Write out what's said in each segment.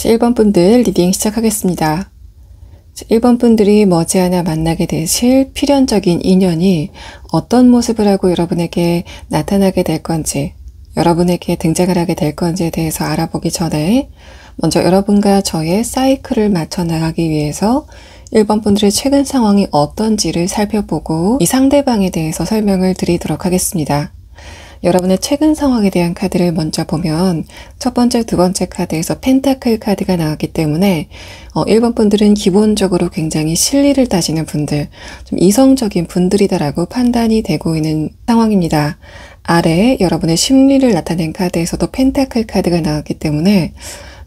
1번 분들 리딩 시작하겠습니다. 1번 분들이 머지않아 만나게 되실 필연적인 인연이 어떤 모습을 하고 여러분에게 나타나게 될 건지, 여러분에게 등장을 하게 될 건지에 대해서 알아보기 전에 먼저 여러분과 저의 사이클을 맞춰 나가기 위해서 1번 분들의 최근 상황이 어떤지를 살펴보고 이 상대방에 대해서 설명을 드리도록 하겠습니다. 여러분의 최근 상황에 대한 카드를 먼저 보면 첫 번째, 두 번째 카드에서 펜타클 카드가 나왔기 때문에 1번 분들은 기본적으로 굉장히 실리를 따지는 분들, 좀 이성적인 분들이다라고 판단이 되고 있는 상황입니다. 아래에 여러분의 심리를 나타낸 카드에서도 펜타클 카드가 나왔기 때문에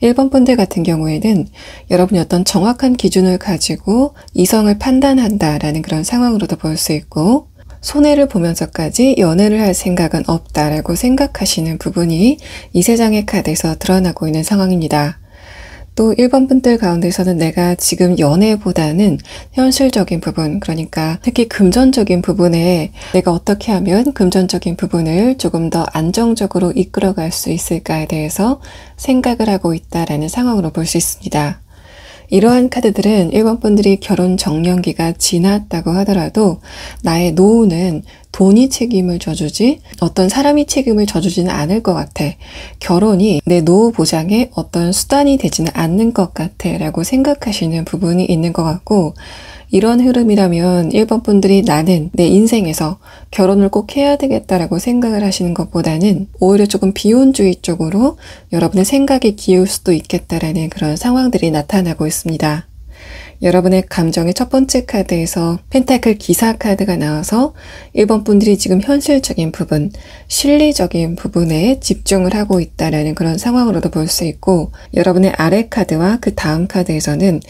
1번 분들 같은 경우에는 여러분이 어떤 정확한 기준을 가지고 이성을 판단한다라는 그런 상황으로도 볼 수 있고, 손해를 보면서까지 연애를 할 생각은 없다라고 생각하시는 부분이 이 3장의 카드에서 드러나고 있는 상황입니다. 또 1번 분들 가운데서는 내가 지금 연애보다는 현실적인 부분, 그러니까 특히 금전적인 부분에 내가 어떻게 하면 금전적인 부분을 조금 더 안정적으로 이끌어갈 수 있을까에 대해서 생각을 하고 있다라는 상황으로 볼 수 있습니다. 이러한 카드들은 1번 분들이 결혼 정년기가 지났다고 하더라도 나의 노후는 돈이 책임을 져주지 어떤 사람이 책임을 져주지는 않을 것 같아. 결혼이 내 노후 보장의 어떤 수단이 되지는 않는 것 같아 라고 생각하시는 부분이 있는 것 같고, 이런 흐름이라면 1번 분들이 나는 내 인생에서 결혼을 꼭 해야 되겠다라고 생각을 하시는 것보다는 오히려 조금 비혼주의 쪽으로 여러분의 생각이 기울 수도 있겠다라는 그런 상황들이 나타나고 있습니다. 여러분의 감정의 첫 번째 카드에서 펜타클 기사 카드가 나와서 1번 분들이 지금 현실적인 부분, 실리적인 부분에 집중을 하고 있다라는 그런 상황으로도 볼 수 있고, 여러분의 아래 카드와 그 다음 카드에서는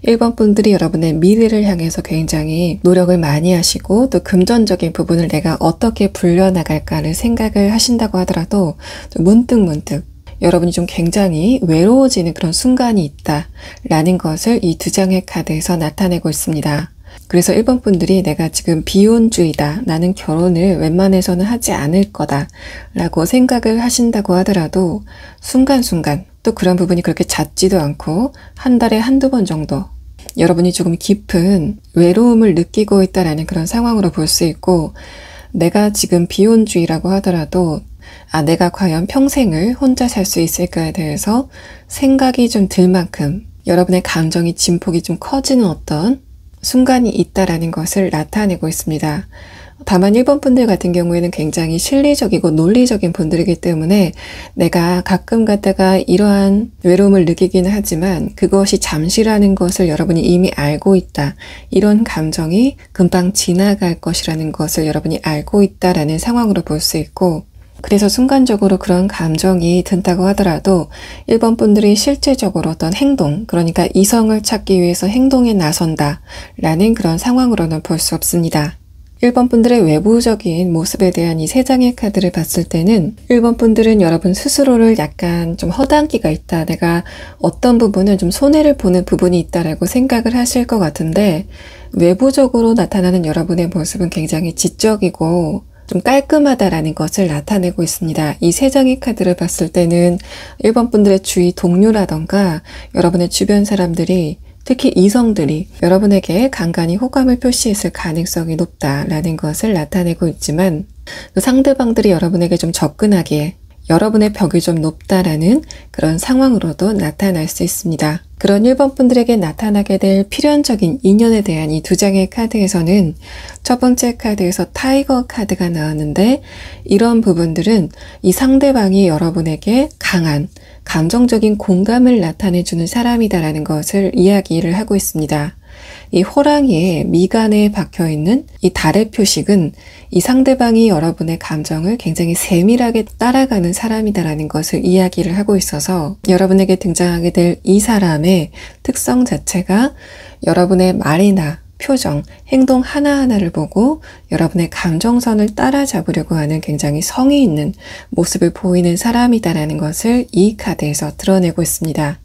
1번 분들이 여러분의 미래를 향해서 굉장히 노력을 많이 하시고, 또 금전적인 부분을 내가 어떻게 불려나갈까를 생각을 하신다고 하더라도 문득문득 여러분이 좀 굉장히 외로워지는 그런 순간이 있다라는 것을 이 2장의 카드에서 나타내고 있습니다. 그래서 1번 분들이 내가 지금 비혼주의다, 나는 결혼을 웬만해서는 하지 않을 거다 라고 생각을 하신다고 하더라도 순간순간 또 그런 부분이 그렇게 잦지도 않고 한 달에 한두 번 정도 여러분이 조금 깊은 외로움을 느끼고 있다라는 그런 상황으로 볼 수 있고, 내가 지금 비혼주의라고 하더라도 내가 과연 평생을 혼자 살 수 있을까에 대해서 생각이 좀 들 만큼 여러분의 감정이 진폭이 좀 커지는 어떤 순간이 있다라는 것을 나타내고 있습니다. 다만 1번 분들 같은 경우에는 굉장히 실리적이고 논리적인 분들이기 때문에 내가 가끔 가다가 이러한 외로움을 느끼기는 하지만 그것이 잠시라는 것을 여러분이 이미 알고 있다. 이런 감정이 금방 지나갈 것이라는 것을 여러분이 알고 있다라는 상황으로 볼 수 있고, 그래서 순간적으로 그런 감정이 든다고 하더라도 1번 분들이 실제적으로 어떤 행동, 그러니까 이성을 찾기 위해서 행동에 나선다 라는 그런 상황으로는 볼 수 없습니다. 1번 분들의 외부적인 모습에 대한 이 3장의 카드를 봤을 때는 1번 분들은 여러분 스스로를 약간 좀 허당기가 있다, 내가 어떤 부분은 좀 손해를 보는 부분이 있다라고 생각을 하실 것 같은데, 외부적으로 나타나는 여러분의 모습은 굉장히 지적이고 좀 깔끔하다라는 것을 나타내고 있습니다. 이 3장의 카드를 봤을 때는 1번 분들의 주위 동료라던가 여러분의 주변 사람들이, 특히 이성들이 여러분에게 간간히 호감을 표시했을 가능성이 높다라는 것을 나타내고 있지만, 그 상대방들이 여러분에게 좀 접근하기에 여러분의 벽이 좀 높다라는 그런 상황으로도 나타날 수 있습니다. 그런 1번 분들에게 나타나게 될 필연적인 인연에 대한 이 2장의 카드에서는 첫 번째 카드에서 타이거 카드가 나왔는데, 이런 부분들은 이 상대방이 여러분에게 강한 감정적인 공감을 나타내주는 사람이다라는 것을 이야기를 하고 있습니다. 이 호랑이의 미간에 박혀있는 이 달의 표식은 이 상대방이 여러분의 감정을 굉장히 세밀하게 따라가는 사람이다라는 것을 이야기를 하고 있어서, 여러분에게 등장하게 될 이 사람의 특성 자체가 여러분의 말이나 표정, 행동 하나하나를 보고 여러분의 감정선을 따라잡으려고 하는 굉장히 성의 있는 모습을 보이는 사람이다라는 것을 이 카드에서 드러내고 있습니다.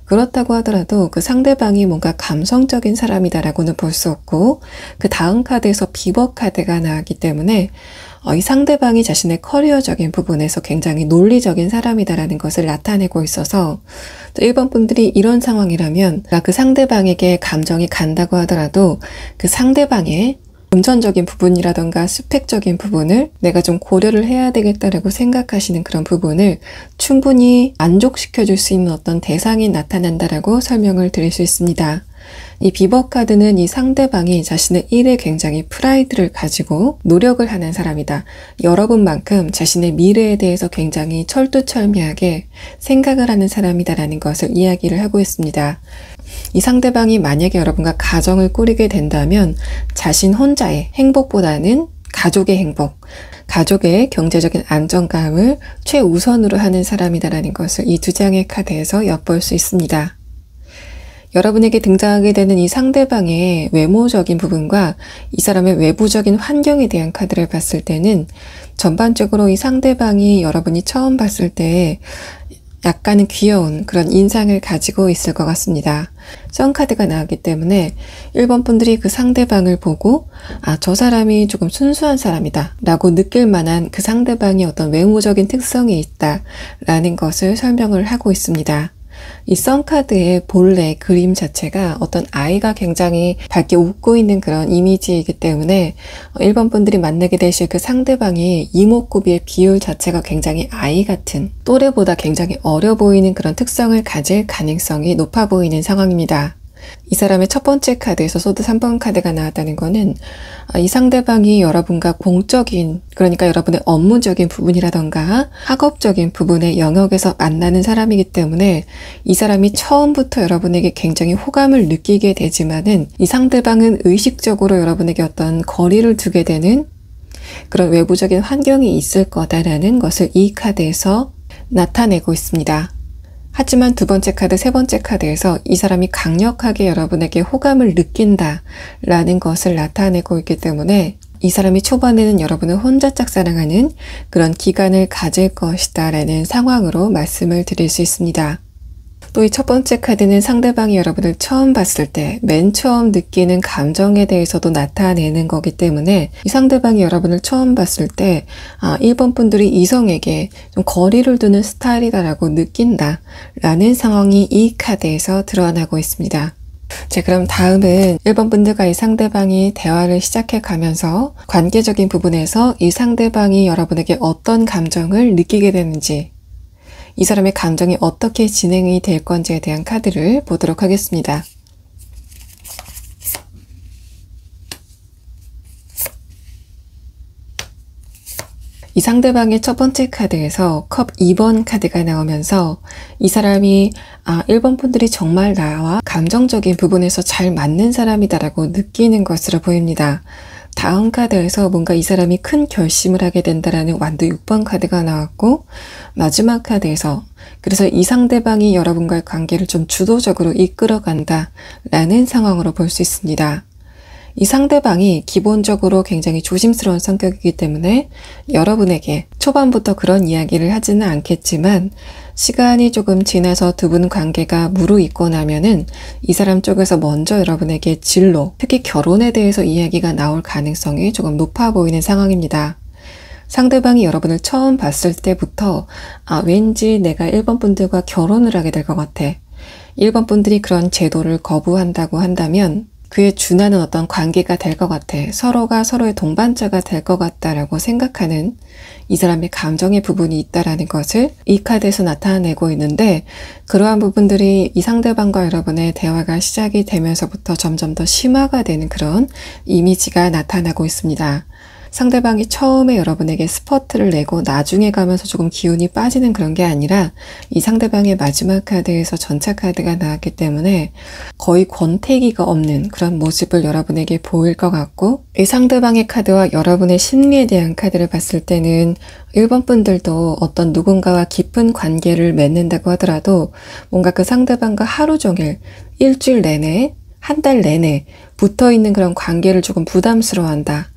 그렇다고 하더라도 그 상대방이 뭔가 감성적인 사람이다라고는 볼 수 없고, 그 다음 카드에서 비버 카드가 나왔기 때문에 이 상대방이 자신의 커리어적인 부분에서 굉장히 논리적인 사람이다라는 것을 나타내고 있어서, 또 1번 분들이 이런 상황이라면 그 상대방에게 감정이 간다고 하더라도 그 상대방의 금전적인 부분이라던가 스펙적인 부분을 내가 좀 고려를 해야 되겠다라고 생각하시는 그런 부분을 충분히 만족시켜줄 수 있는 어떤 대상이 나타난다라고 설명을 드릴 수 있습니다. 이 비버 카드는 이 상대방이 자신의 일에 굉장히 프라이드를 가지고 노력을 하는 사람이다. 여러분만큼 자신의 미래에 대해서 굉장히 철두철미하게 생각을 하는 사람이다라는 것을 이야기를 하고 있습니다. 이 상대방이 만약에 여러분과 가정을 꾸리게 된다면 자신 혼자의 행복보다는 가족의 행복, 가족의 경제적인 안정감을 최우선으로 하는 사람이다라는 것을 이 두 장의 카드에서 엿볼 수 있습니다. 여러분에게 등장하게 되는 이 상대방의 외모적인 부분과 이 사람의 외부적인 환경에 대한 카드를 봤을 때는 전반적으로 이 상대방이 여러분이 처음 봤을 때 약간은 귀여운 그런 인상을 가지고 있을 것 같습니다. 선카드가 나왔기 때문에 1번 분들이 그 상대방을 보고 저 사람이 조금 순수한 사람이다 라고 느낄 만한 그 상대방이 어떤 외모적인 특성이 있다 라는 것을 설명을 하고 있습니다. 이 선카드의 본래 그림 자체가 어떤 아이가 굉장히 밝게 웃고 있는 그런 이미지이기 때문에 1번 분들이 만나게 되실 그 상대방이 이목구비의 비율 자체가 굉장히 아이 같은, 또래보다 굉장히 어려 보이는 그런 특성을 가질 가능성이 높아 보이는 상황입니다. 이 사람의 첫 번째 카드에서 소드 3번 카드가 나왔다는 거는 이 상대방이 여러분과 공적인, 그러니까 여러분의 업무적인 부분이라던가 학업적인 부분의 영역에서 만나는 사람이기 때문에 이 사람이 처음부터 여러분에게 굉장히 호감을 느끼게 되지만은 이 상대방은 의식적으로 여러분에게 어떤 거리를 두게 되는 그런 외부적인 환경이 있을 거다라는 것을 이 카드에서 나타내고 있습니다. 하지만 두 번째 카드, 세 번째 카드에서 이 사람이 강력하게 여러분에게 호감을 느낀다라는 것을 나타내고 있기 때문에 이 사람이 초반에는 여러분을 혼자 짝사랑하는 그런 기간을 가질 것이다 라는 상황으로 말씀을 드릴 수 있습니다. 또 이 첫 번째 카드는 상대방이 여러분을 처음 봤을 때 맨 처음 느끼는 감정에 대해서도 나타내는 거기 때문에 이 상대방이 여러분을 처음 봤을 때 1번 분들이 이성에게 좀 거리를 두는 스타일이다라고 느낀다 라는 상황이 이 카드에서 드러나고 있습니다. 자, 그럼 다음은 1번 분들과 이 상대방이 대화를 시작해 가면서 관계적인 부분에서 이 상대방이 여러분에게 어떤 감정을 느끼게 되는지, 이 사람의 감정이 어떻게 진행이 될 건지에 대한 카드를 보도록 하겠습니다. 이 상대방의 첫 번째 카드에서 컵 2번 카드가 나오면서 이 사람이 1번 분들이 정말 나와 감정적인 부분에서 잘 맞는 사람이다라고 느끼는 것으로 보입니다. 다음 카드에서 뭔가 이 사람이 큰 결심을 하게 된다라는 완도 6번 카드가 나왔고, 마지막 카드에서 그래서 이 상대방이 여러분과의 관계를 좀 주도적으로 이끌어간다 라는 상황으로 볼 수 있습니다. 이 상대방이 기본적으로 굉장히 조심스러운 성격이기 때문에 여러분에게 초반부터 그런 이야기를 하지는 않겠지만 시간이 조금 지나서 두 분 관계가 무르익고 나면은 이 사람 쪽에서 먼저 여러분에게 진로, 특히 결혼에 대해서 이야기가 나올 가능성이 조금 높아 보이는 상황입니다. 상대방이 여러분을 처음 봤을 때부터 왠지 내가 1번 분들과 결혼을 하게 될 것 같아. 1번 분들이 그런 제도를 거부한다고 한다면 그에 준하는 어떤 관계가 될 것 같아. 서로가 서로의 동반자가 될 것 같다라고 생각하는 이 사람의 감정의 부분이 있다라는 것을 이 카드에서 나타내고 있는데, 그러한 부분들이 이 상대방과 여러분의 대화가 시작이 되면서부터 점점 더 심화가 되는 그런 이미지가 나타나고 있습니다. 상대방이 처음에 여러분에게 스퍼트를 내고 나중에 가면서 조금 기운이 빠지는 그런 게 아니라 이 상대방의 마지막 카드에서 전차 카드가 나왔기 때문에 거의 권태기가 없는 그런 모습을 여러분에게 보일 것 같고, 이 상대방의 카드와 여러분의 심리에 대한 카드를 봤을 때는 1번 분들도 어떤 누군가와 깊은 관계를 맺는다고 하더라도 뭔가 그 상대방과 하루 종일, 일주일 내내, 한 달 내내 붙어있는 그런 관계를 조금 부담스러워한다.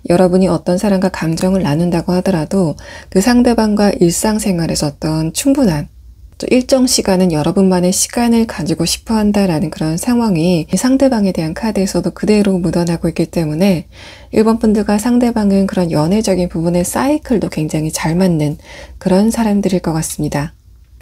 여러분이 어떤 사람과 감정을 나눈다고 하더라도 그 상대방과 일상생활에서 어떤 충분한 또 일정 시간은 여러분만의 시간을 가지고 싶어 한다라는 그런 상황이 상대방에 대한 카드에서도 그대로 묻어나고 있기 때문에 1번 분들과 상대방은 그런 연애적인 부분의 사이클도 굉장히 잘 맞는 그런 사람들일 것 같습니다.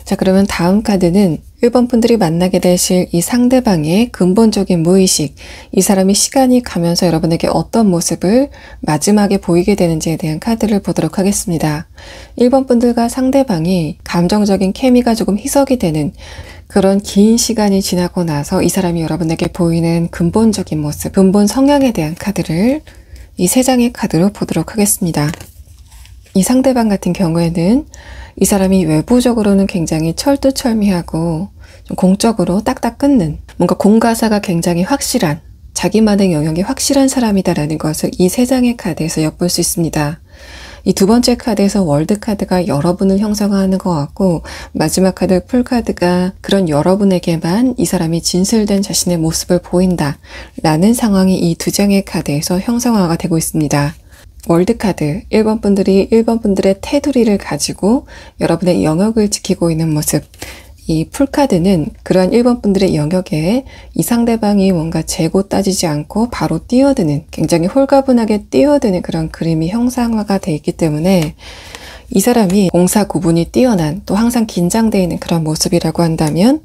자, 그러면 다음 카드는 1번 분들이 만나게 되실 이 상대방의 근본적인 무의식, 이 사람이 시간이 가면서 여러분에게 어떤 모습을 마지막에 보이게 되는지에 대한 카드를 보도록 하겠습니다. 1번 분들과 상대방이 감정적인 케미가 조금 희석이 되는 그런 긴 시간이 지나고 나서 이 사람이 여러분에게 보이는 근본적인 모습, 근본 성향에 대한 카드를 이 세 장의 카드로 보도록 하겠습니다. 이 상대방 같은 경우에는 이 사람이 외부적으로는 굉장히 철두철미하고 좀 공적으로 딱딱 끊는, 뭔가 공과사가 굉장히 확실한 자기만의 영역이 확실한 사람이다라는 것을 이 세 장의 카드에서 엿볼 수 있습니다. 이 두 번째 카드에서 월드 카드가 여러분을 형성하는 것 같고, 마지막 카드 풀 카드가 그런 여러분에게만 이 사람이 진실된 자신의 모습을 보인다 라는 상황이 이 두 장의 카드에서 형성화가 되고 있습니다. 월드 카드, 1번 분들이 1번 분들의 테두리를 가지고 여러분의 영역을 지키고 있는 모습. 이 풀카드는 그러한 1번 분들의 영역에 이 상대방이 뭔가 재고 따지지 않고 바로 뛰어드는, 굉장히 홀가분하게 뛰어드는 그런 그림이 형상화가 돼 있기 때문에 이 사람이 공사 구분이 뛰어난, 또 항상 긴장되어 있는 그런 모습이라고 한다면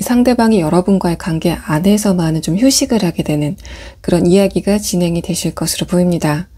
이 상대방이 여러분과의 관계 안에서만은 좀 휴식을 하게 되는 그런 이야기가 진행이 되실 것으로 보입니다.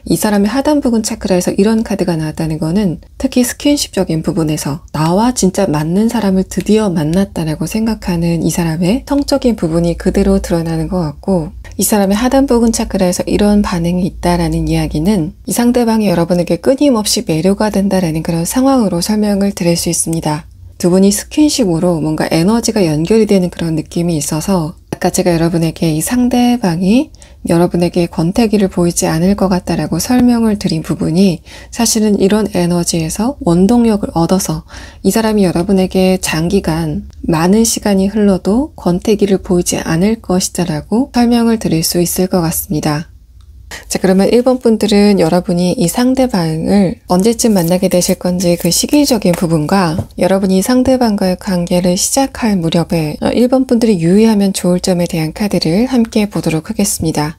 이 사람의 하단 부분 차크라에서 이런 카드가 나왔다는 거는 특히 스킨십적인 부분에서 나와 진짜 맞는 사람을 드디어 만났다라고 생각하는 이 사람의 성적인 부분이 그대로 드러나는 것 같고, 이 사람의 하단 부분 차크라에서 이런 반응이 있다라는 이야기는 이 상대방이 여러분에게 끊임없이 매료가 된다라는 그런 상황으로 설명을 드릴 수 있습니다. 두 분이 스킨십으로 뭔가 에너지가 연결이 되는 그런 느낌이 있어서, 아까 제가 여러분에게 이 상대방이 여러분에게 권태기를 보이지 않을 것 같다라고 설명을 드린 부분이 사실은 이런 에너지에서 원동력을 얻어서 이 사람이 여러분에게 장기간 많은 시간이 흘러도 권태기를 보이지 않을 것이다라고 설명을 드릴 수 있을 것 같습니다. 자, 그러면 1번 분들은 여러분이 이 상대방을 언제쯤 만나게 되실 건지 그 시기적인 부분과 여러분이 상대방과의 관계를 시작할 무렵에 1번 분들이 유의하면 좋을 점에 대한 카드를 함께 보도록 하겠습니다.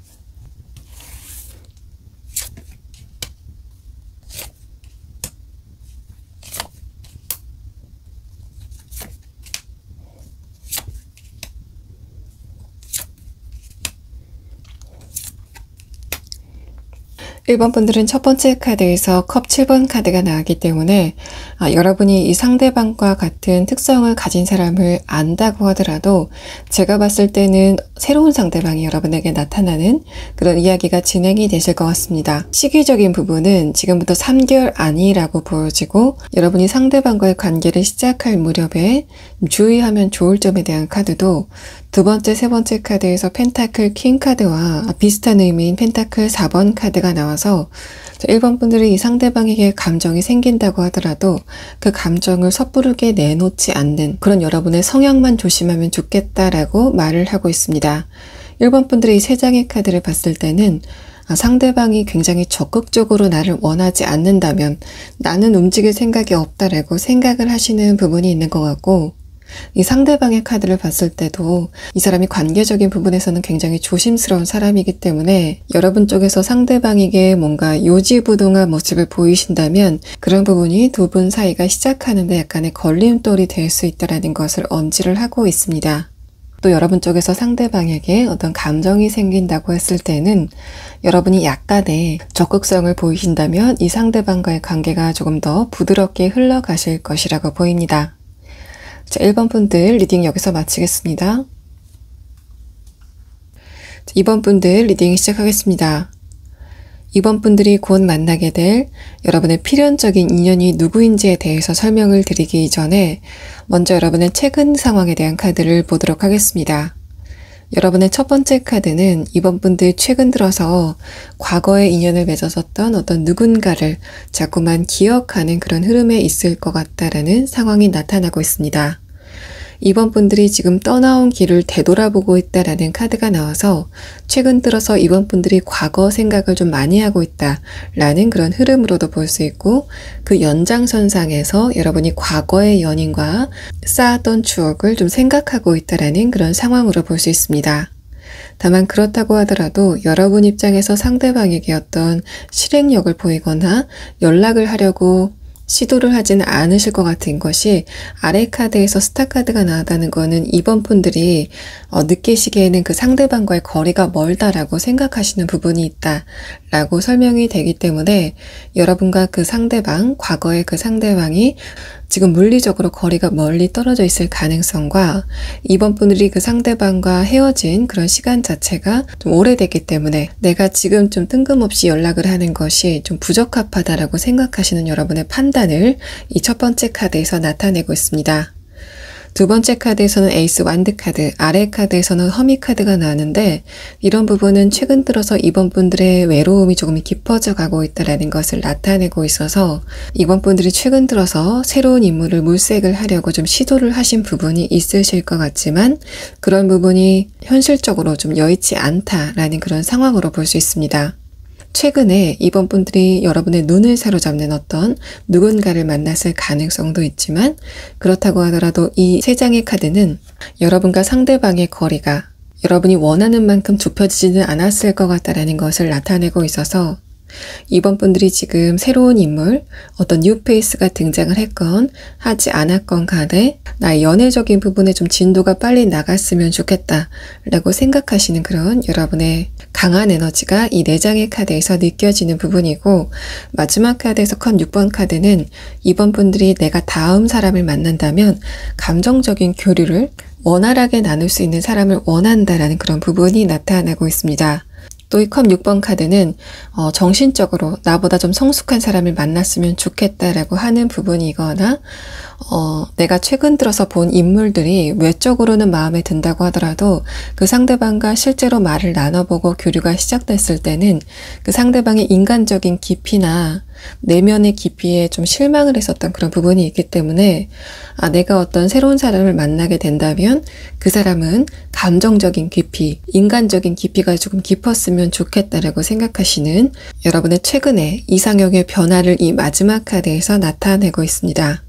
1번 분들은 첫 번째 카드에서 컵 7번 카드가 나왔기 때문에 여러분이 이 상대방과 같은 특성을 가진 사람을 안다고 하더라도 제가 봤을 때는 새로운 상대방이 여러분에게 나타나는 그런 이야기가 진행이 되실 것 같습니다. 시기적인 부분은 지금부터 3개월 안이라고 보여지고, 여러분이 상대방과의 관계를 시작할 무렵에 주의하면 좋을 점에 대한 카드도 두 번째, 세 번째 카드에서 펜타클 킹 카드와 비슷한 의미인 펜타클 4번 카드가 나와서 1번 분들이 이 상대방에게 감정이 생긴다고 하더라도 그 감정을 섣부르게 내놓지 않는 그런 여러분의 성향만 조심하면 좋겠다라고 말을 하고 있습니다. 1번 분들이 이 세 장의 카드를 봤을 때는 상대방이 굉장히 적극적으로 나를 원하지 않는다면 나는 움직일 생각이 없다라고 생각을 하시는 부분이 있는 것 같고, 이 상대방의 카드를 봤을 때도 이 사람이 관계적인 부분에서는 굉장히 조심스러운 사람이기 때문에 여러분 쪽에서 상대방에게 뭔가 요지부동한 모습을 보이신다면 그런 부분이 두 분 사이가 시작하는데 약간의 걸림돌이 될 수 있다는 것을 언지를 하고 있습니다. 또 여러분 쪽에서 상대방에게 어떤 감정이 생긴다고 했을 때는 여러분이 약간의 적극성을 보이신다면 이 상대방과의 관계가 조금 더 부드럽게 흘러가실 것이라고 보입니다. 자, 1번 분들 리딩 여기서 마치겠습니다. 2번 분들 리딩 시작하겠습니다. 2번 분들이 곧 만나게 될 여러분의 필연적인 인연이 누구인지에 대해서 설명을 드리기 이전에 먼저 여러분의 최근 상황에 대한 카드를 보도록 하겠습니다. 여러분의 첫 번째 카드는 2번 분들 최근 들어서 과거의 인연을 맺었었던 어떤 누군가를 자꾸만 기억하는 그런 흐름에 있을 것 같다라는 상황이 나타나고 있습니다. 2번 분들이 지금 떠나온 길을 되돌아보고 있다라는 카드가 나와서 최근 들어서 2번 분들이 과거 생각을 좀 많이 하고 있다라는 그런 흐름으로도 볼 수 있고, 그 연장선상에서 여러분이 과거의 연인과 쌓았던 추억을 좀 생각하고 있다라는 그런 상황으로 볼 수 있습니다. 다만 그렇다고 하더라도 여러분 입장에서 상대방에게 어떤 실행력을 보이거나 연락을 하려고 시도를 하지는 않으실 것 같은 것이, 아래 카드에서 스타 카드가 나왔다는 거는 2번 분들이 느끼시기에는 그 상대방과의 거리가 멀다라고 생각하시는 부분이 있다라고 설명이 되기 때문에 여러분과 그 상대방, 과거의 그 상대방이 지금 물리적으로 거리가 멀리 떨어져 있을 가능성과 2번 분들이 그 상대방과 헤어진 그런 시간 자체가 좀 오래됐기 때문에 내가 지금 좀 뜬금없이 연락을 하는 것이 좀 부적합하다라고 생각하시는 여러분의 판단을 이 첫 번째 카드에서 나타내고 있습니다. 두 번째 카드에서는 에이스 완드 카드, 아래 카드에서는 허미 카드가 나왔는데 이런 부분은 최근 들어서 이번 분들의 외로움이 조금 깊어져 가고 있다는 것을 나타내고 있어서 이번 분들이 최근 들어서 새로운 인물을 물색을 하려고 좀 시도를 하신 부분이 있으실 것 같지만 그런 부분이 현실적으로 좀 여의치 않다라는 그런 상황으로 볼 수 있습니다. 최근에 이번 분들이 여러분의 눈을 사로잡는 어떤 누군가를 만났을 가능성도 있지만 그렇다고 하더라도 이 세 장의 카드는 여러분과 상대방의 거리가 여러분이 원하는 만큼 좁혀지지는 않았을 것 같다는 것을 나타내고 있어서 이번 분들이 지금 새로운 인물, 어떤 뉴페이스가 등장을 했건 하지 않았건 간에 나의 연애적인 부분에 좀 진도가 빨리 나갔으면 좋겠다 라고 생각하시는 그런 여러분의 강한 에너지가 이 4장의 카드에서 느껴지는 부분이고 마지막 카드에서 컷 6번 카드는 이번 분들이 내가 다음 사람을 만난다면 감정적인 교류를 원활하게 나눌 수 있는 사람을 원한다라는 그런 부분이 나타나고 있습니다. 또 이 컵 6번 카드는 정신적으로 나보다 좀 성숙한 사람을 만났으면 좋겠다라고 하는 부분이거나 내가 최근 들어서 본 인물들이 외적으로는 마음에 든다고 하더라도 그 상대방과 실제로 말을 나눠보고 교류가 시작됐을 때는 그 상대방의 인간적인 깊이나 내면의 깊이에 좀 실망을 했었던 그런 부분이 있기 때문에 내가 어떤 새로운 사람을 만나게 된다면 그 사람은 감정적인 깊이, 인간적인 깊이가 조금 깊었으면 좋겠다라고 생각하시는 여러분의 최근의 이상형의 변화를 이 마지막 카드에서 나타내고 있습니다.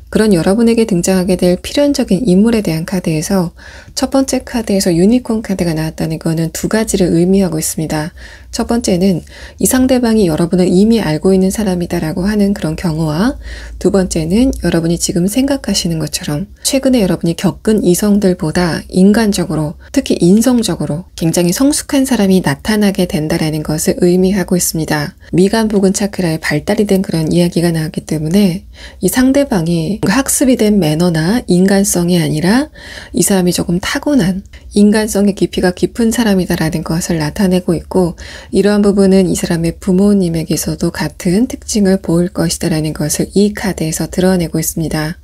그런 여러분에게 등장하게 될 필연적인 인물에 대한 카드에서 첫 번째 카드에서 유니콘 카드가 나왔다는 것은 두 가지를 의미하고 있습니다. 첫 번째는 이 상대방이 여러분을 이미 알고 있는 사람이다라고 하는 그런 경우와 두 번째는 여러분이 지금 생각하시는 것처럼 최근에 여러분이 겪은 이성들보다 인간적으로 특히 인성적으로 굉장히 성숙한 사람이 나타나게 된다라는 것을 의미하고 있습니다. 미간 부근 차크라에 발달이 된 그런 이야기가 나왔기 때문에 이 상대방이 학습이 된 매너나 인간성이 아니라 이 사람이 조금 타고난 인간성의 깊이가 깊은 사람이다라는 것을 나타내고 있고 이러한 부분은 이 사람의 부모님에게서도 같은 특징을 보일 것이다라는 것을 이 카드에서 드러내고 있습니다.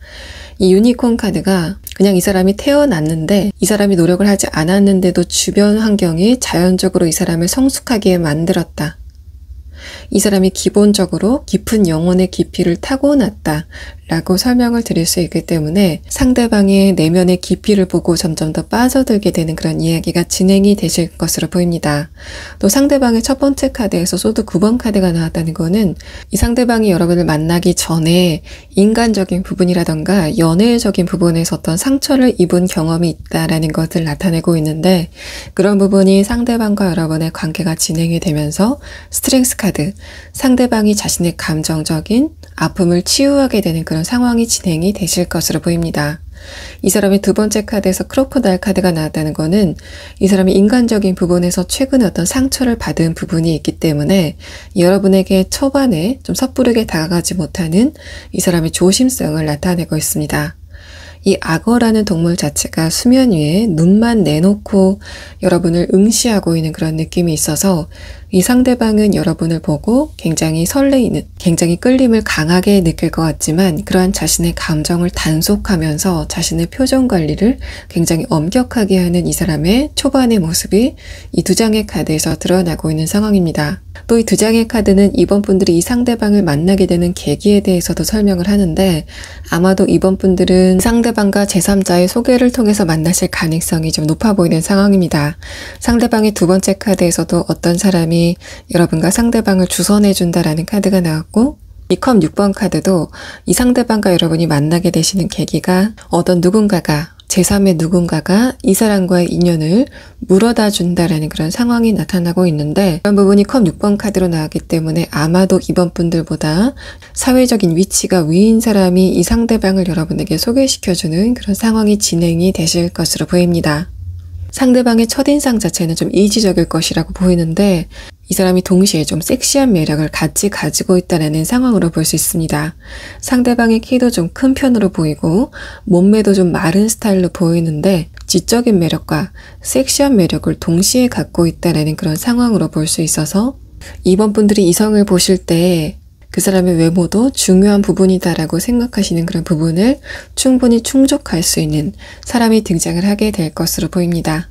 이 유니콘 카드가 그냥 이 사람이 태어났는데 이 사람이 노력을 하지 않았는데도 주변 환경이 자연적으로 이 사람을 성숙하게 만들었다. 이 사람이 기본적으로 깊은 영혼의 깊이를 타고났다 라고 설명을 드릴 수 있기 때문에 상대방의 내면의 깊이를 보고 점점 더 빠져들게 되는 그런 이야기가 진행이 되실 것으로 보입니다. 또 상대방의 첫 번째 카드에서 소드 9번 카드가 나왔다는 거는 이 상대방이 여러분을 만나기 전에 인간적인 부분이라던가 연애적인 부분에서 어떤 상처를 입은 경험이 있다라는 것을 나타내고 있는데 그런 부분이 상대방과 여러분의 관계가 진행이 되면서 스트렝스 카드, 상대방이 자신의 감정적인 아픔을 치유하게 되는 그런 상황이 진행이 되실 것으로 보입니다. 이 사람의 두 번째 카드에서 크로코다일 카드가 나왔다는 것은 이 사람이 인간적인 부분에서 최근에 어떤 상처를 받은 부분이 있기 때문에 여러분에게 초반에 좀 섣부르게 다가가지 못하는 이 사람의 조심성을 나타내고 있습니다. 이 악어라는 동물 자체가 수면 위에 눈만 내놓고 여러분을 응시하고 있는 그런 느낌이 있어서 이 상대방은 여러분을 보고 굉장히 설레이는, 굉장히 끌림을 강하게 느낄 것 같지만 그러한 자신의 감정을 단속하면서 자신의 표정 관리를 굉장히 엄격하게 하는 이 사람의 초반의 모습이 이 두 장의 카드에서 드러나고 있는 상황입니다. 또 이 두 장의 카드는 이번 분들이 이 상대방을 만나게 되는 계기에 대해서도 설명을 하는데 아마도 이번 분들은 상대방과 제3자의 소개를 통해서 만나실 가능성이 좀 높아 보이는 상황입니다. 상대방의 두 번째 카드에서도 어떤 사람이 여러분과 상대방을 주선해준다라는 카드가 나왔고 이 컵 6번 카드도 이 상대방과 여러분이 만나게 되시는 계기가 어떤 누군가가 제3의 누군가가 이 사람과의 인연을 물어다 준다라는 그런 상황이 나타나고 있는데 그런 부분이 컵 6번 카드로 나왔기 때문에 아마도 이번 분들보다 사회적인 위치가 위인 사람이 이 상대방을 여러분에게 소개시켜주는 그런 상황이 진행이 되실 것으로 보입니다. 상대방의 첫인상 자체는 좀 이지적일 것이라고 보이는데 이 사람이 동시에 좀 섹시한 매력을 같이 가지고 있다는 상황으로 볼 수 있습니다. 상대방의 키도 좀 큰 편으로 보이고 몸매도 좀 마른 스타일로 보이는데 지적인 매력과 섹시한 매력을 동시에 갖고 있다는 그런 상황으로 볼 수 있어서 이번 분들이 이성을 보실 때 그 사람의 외모도 중요한 부분이다라고 생각하시는 그런 부분을 충분히 충족할 수 있는 사람이 등장을 하게 될 것으로 보입니다.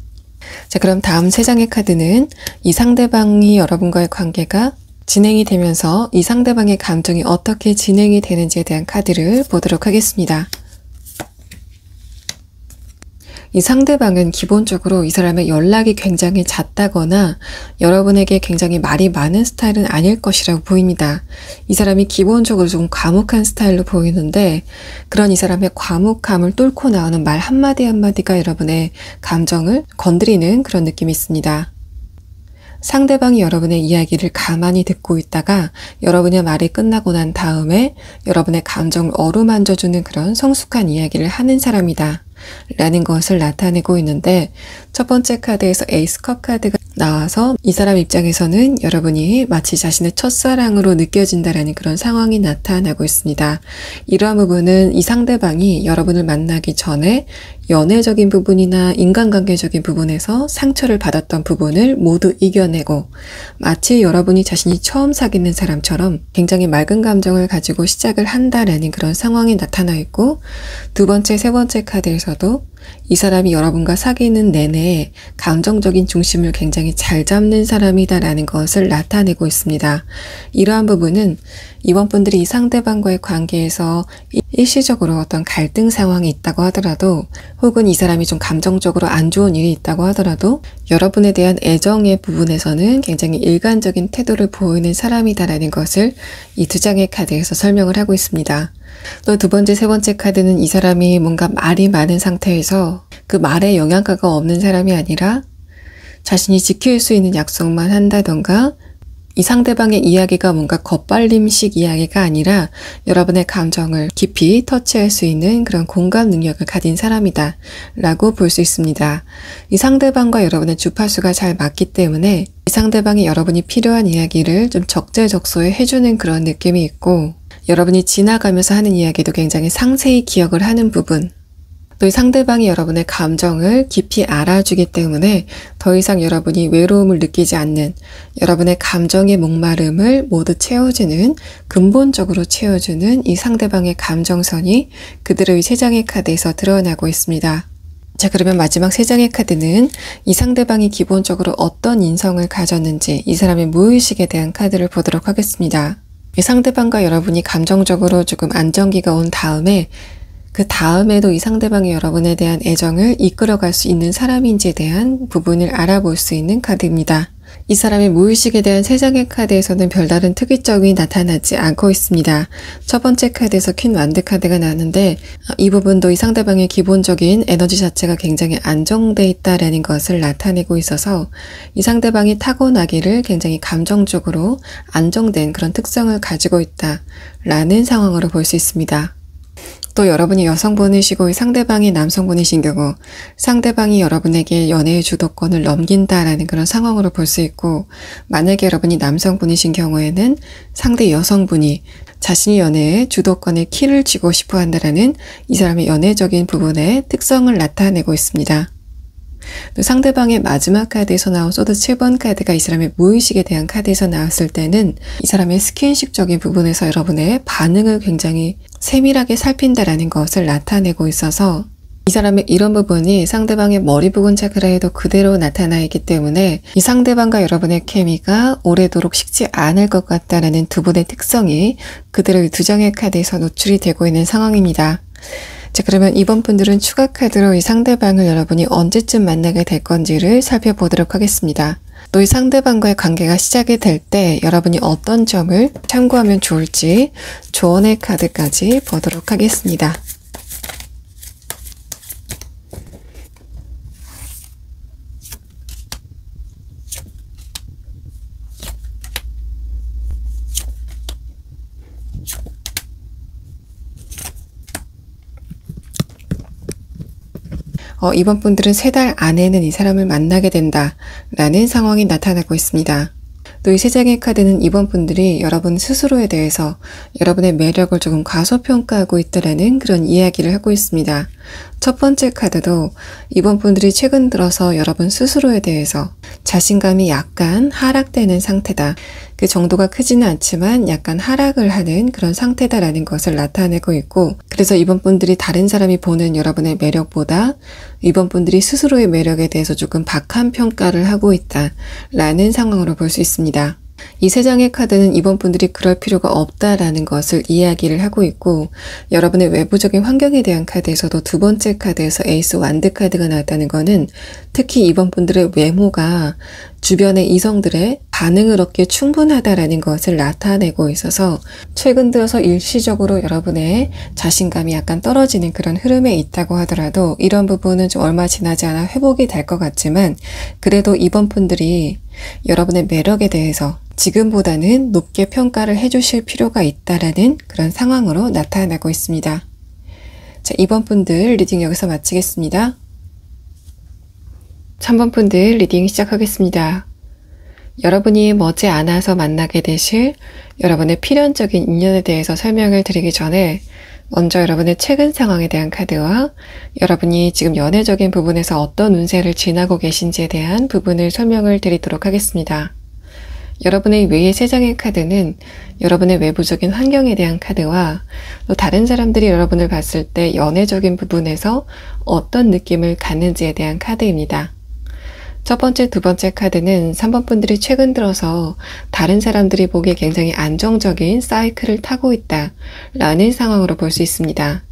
자, 그럼 다음 3장의 카드는 이 상대방이 여러분과의 관계가 진행이 되면서 이 상대방의 감정이 어떻게 진행이 되는지에 대한 카드를 보도록 하겠습니다. 이 상대방은 기본적으로 이 사람의 연락이 굉장히 잦다거나 여러분에게 굉장히 말이 많은 스타일은 아닐 것이라고 보입니다. 이 사람이 기본적으로 좀 과묵한 스타일로 보이는데 그런 이 사람의 과묵함을 뚫고 나오는 말 한마디 한마디가 여러분의 감정을 건드리는 그런 느낌이 있습니다. 상대방이 여러분의 이야기를 가만히 듣고 있다가 여러분의 말이 끝나고 난 다음에 여러분의 감정을 어루만져주는 그런 성숙한 이야기를 하는 사람이다 라는 것을 나타내고 있는데, 첫 번째 카드에서 에이스컵 카드가 나와서 이 사람 입장에서는 여러분이 마치 자신의 첫사랑으로 느껴진다라는 그런 상황이 나타나고 있습니다. 이러한 부분은 이 상대방이 여러분을 만나기 전에 연애적인 부분이나 인간관계적인 부분에서 상처를 받았던 부분을 모두 이겨내고 마치 여러분이 자신이 처음 사귀는 사람처럼 굉장히 맑은 감정을 가지고 시작을 한다라는 그런 상황이 나타나 있고, 두 번째, 세 번째 카드에서도 이 사람이 여러분과 사귀는 내내 감정적인 중심을 굉장히 잘 잡는 사람이다라는 것을 나타내고 있습니다. 이러한 부분은 이번 분들이 이 상대방과의 관계에서 일시적으로 어떤 갈등 상황이 있다고 하더라도, 혹은 이 사람이 좀 감정적으로 안 좋은 일이 있다고 하더라도 여러분에 대한 애정의 부분에서는 굉장히 일관적인 태도를 보이는 사람이다라는 것을 이 2장의 카드에서 설명을 하고 있습니다. 또 두 번째, 세 번째 카드는 이 사람이 뭔가 말이 많은 상태에서 그 말에 영향가가 없는 사람이 아니라 자신이 지킬 수 있는 약속만 한다던가, 이 상대방의 이야기가 뭔가 겉발림식 이야기가 아니라 여러분의 감정을 깊이 터치할 수 있는 그런 공감 능력을 가진 사람이다 라고 볼 수 있습니다. 이 상대방과 여러분의 주파수가 잘 맞기 때문에 이 상대방이 여러분이 필요한 이야기를 좀 적재적소에 해주는 그런 느낌이 있고, 여러분이 지나가면서 하는 이야기도 굉장히 상세히 기억을 하는 부분, 또 이 상대방이 여러분의 감정을 깊이 알아주기 때문에 더 이상 여러분이 외로움을 느끼지 않는, 여러분의 감정의 목마름을 모두 채워주는, 근본적으로 채워주는 이 상대방의 감정선이 그대로 이 3장의 카드에서 드러나고 있습니다. 자, 그러면 마지막 3장의 카드는 이 상대방이 기본적으로 어떤 인성을 가졌는지, 이 사람의 무의식에 대한 카드를 보도록 하겠습니다. 이 상대방과 여러분이 감정적으로 조금 안정기가 온 다음에 그 다음에도 이 상대방이 여러분에 대한 애정을 이끌어갈 수 있는 사람인지에 대한 부분을 알아볼 수 있는 카드입니다. 이 사람의 무의식에 대한 3장의 카드에서는 별다른 특이점이 나타나지 않고 있습니다. 첫 번째 카드에서 퀸 완드 카드가 나왔는데 이 부분도 이 상대방의 기본적인 에너지 자체가 굉장히 안정돼 있다라는 것을 나타내고 있어서 이 상대방이 타고나기를 굉장히 감정적으로 안정된 그런 특성을 가지고 있다라는 상황으로 볼 수 있습니다. 또 여러분이 여성분이시고 이 상대방이 남성분이신 경우 상대방이 여러분에게 연애의 주도권을 넘긴다라는 그런 상황으로 볼 수 있고, 만약에 여러분이 남성분이신 경우에는 상대 여성분이 자신이 연애의 주도권의 키를 쥐고 싶어 한다라는 이 사람의 연애적인 부분의 특성을 나타내고 있습니다. 또 상대방의 마지막 카드에서 나온 소드 7번 카드가 이 사람의 무의식에 대한 카드에서 나왔을 때는 이 사람의 스킨십적인 부분에서 여러분의 반응을 굉장히 세밀하게 살핀다라는 것을 나타내고 있어서 이 사람의 이런 부분이 상대방의 머리 부분 차크라에도 그대로 나타나 있기 때문에 이 상대방과 여러분의 케미가 오래도록 식지 않을 것 같다라는 두 분의 특성이 그대로 이 2장의 카드에서 노출이 되고 있는 상황입니다. 자, 그러면 이번 분들은 추가 카드로 이 상대방을 여러분이 언제쯤 만나게 될 건지를 살펴보도록 하겠습니다. 또 이 상대방과의 관계가 시작이 될 때 여러분이 어떤 점을 참고하면 좋을지 조언의 카드까지 보도록 하겠습니다. 이번 분들은 3달 안에는 이 사람을 만나게 된다라는 상황이 나타나고 있습니다. 또 이 3장의 카드는 이번 분들이 여러분 스스로에 대해서 여러분의 매력을 조금 과소평가하고 있다라는 그런 이야기를 하고 있습니다. 첫 번째 카드도 이번 분들이 최근 들어서 여러분 스스로에 대해서 자신감이 약간 하락되는 상태다. 그 정도가 크지는 않지만 약간 하락을 하는 그런 상태다라는 것을 나타내고 있고, 그래서 이번 분들이 다른 사람이 보는 여러분의 매력보다 이번 분들이 스스로의 매력에 대해서 조금 박한 평가를 하고 있다라는 상황으로 볼 수 있습니다. 이 세 장의 카드는 이번 분들이 그럴 필요가 없다라는 것을 이야기를 하고 있고, 여러분의 외부적인 환경에 대한 카드에서도 두 번째 카드에서 에이스 완드 카드가 나왔다는 것은 특히 이번 분들의 외모가 주변의 이성들의 반응을 얻기에 충분하다라는 것을 나타내고 있어서 최근 들어서 일시적으로 여러분의 자신감이 약간 떨어지는 그런 흐름에 있다고 하더라도 이런 부분은 좀 얼마 지나지 않아 회복이 될 것 같지만, 그래도 이번 분들이 여러분의 매력에 대해서 지금보다는 높게 평가를 해주실 필요가 있다라는 그런 상황으로 나타나고 있습니다. 자, 2번 분들 리딩 여기서 마치겠습니다. 3번 분들 리딩 시작하겠습니다. 여러분이 머지않아서 만나게 되실 여러분의 필연적인 인연에 대해서 설명을 드리기 전에 먼저 여러분의 최근 상황에 대한 카드와 여러분이 지금 연애적인 부분에서 어떤 운세를 지나고 계신지에 대한 부분을 설명을 드리도록 하겠습니다. 여러분의 외의 세 장의 카드는 여러분의 외부적인 환경에 대한 카드와 또 다른 사람들이 여러분을 봤을 때 연애적인 부분에서 어떤 느낌을 갖는지에 대한 카드입니다. 첫 번째, 두 번째 카드는 3번 분들이 최근 들어서 다른 사람들이 보기에 굉장히 안정적인 사이클을 타고 있다라는 상황으로 볼 수 있습니다.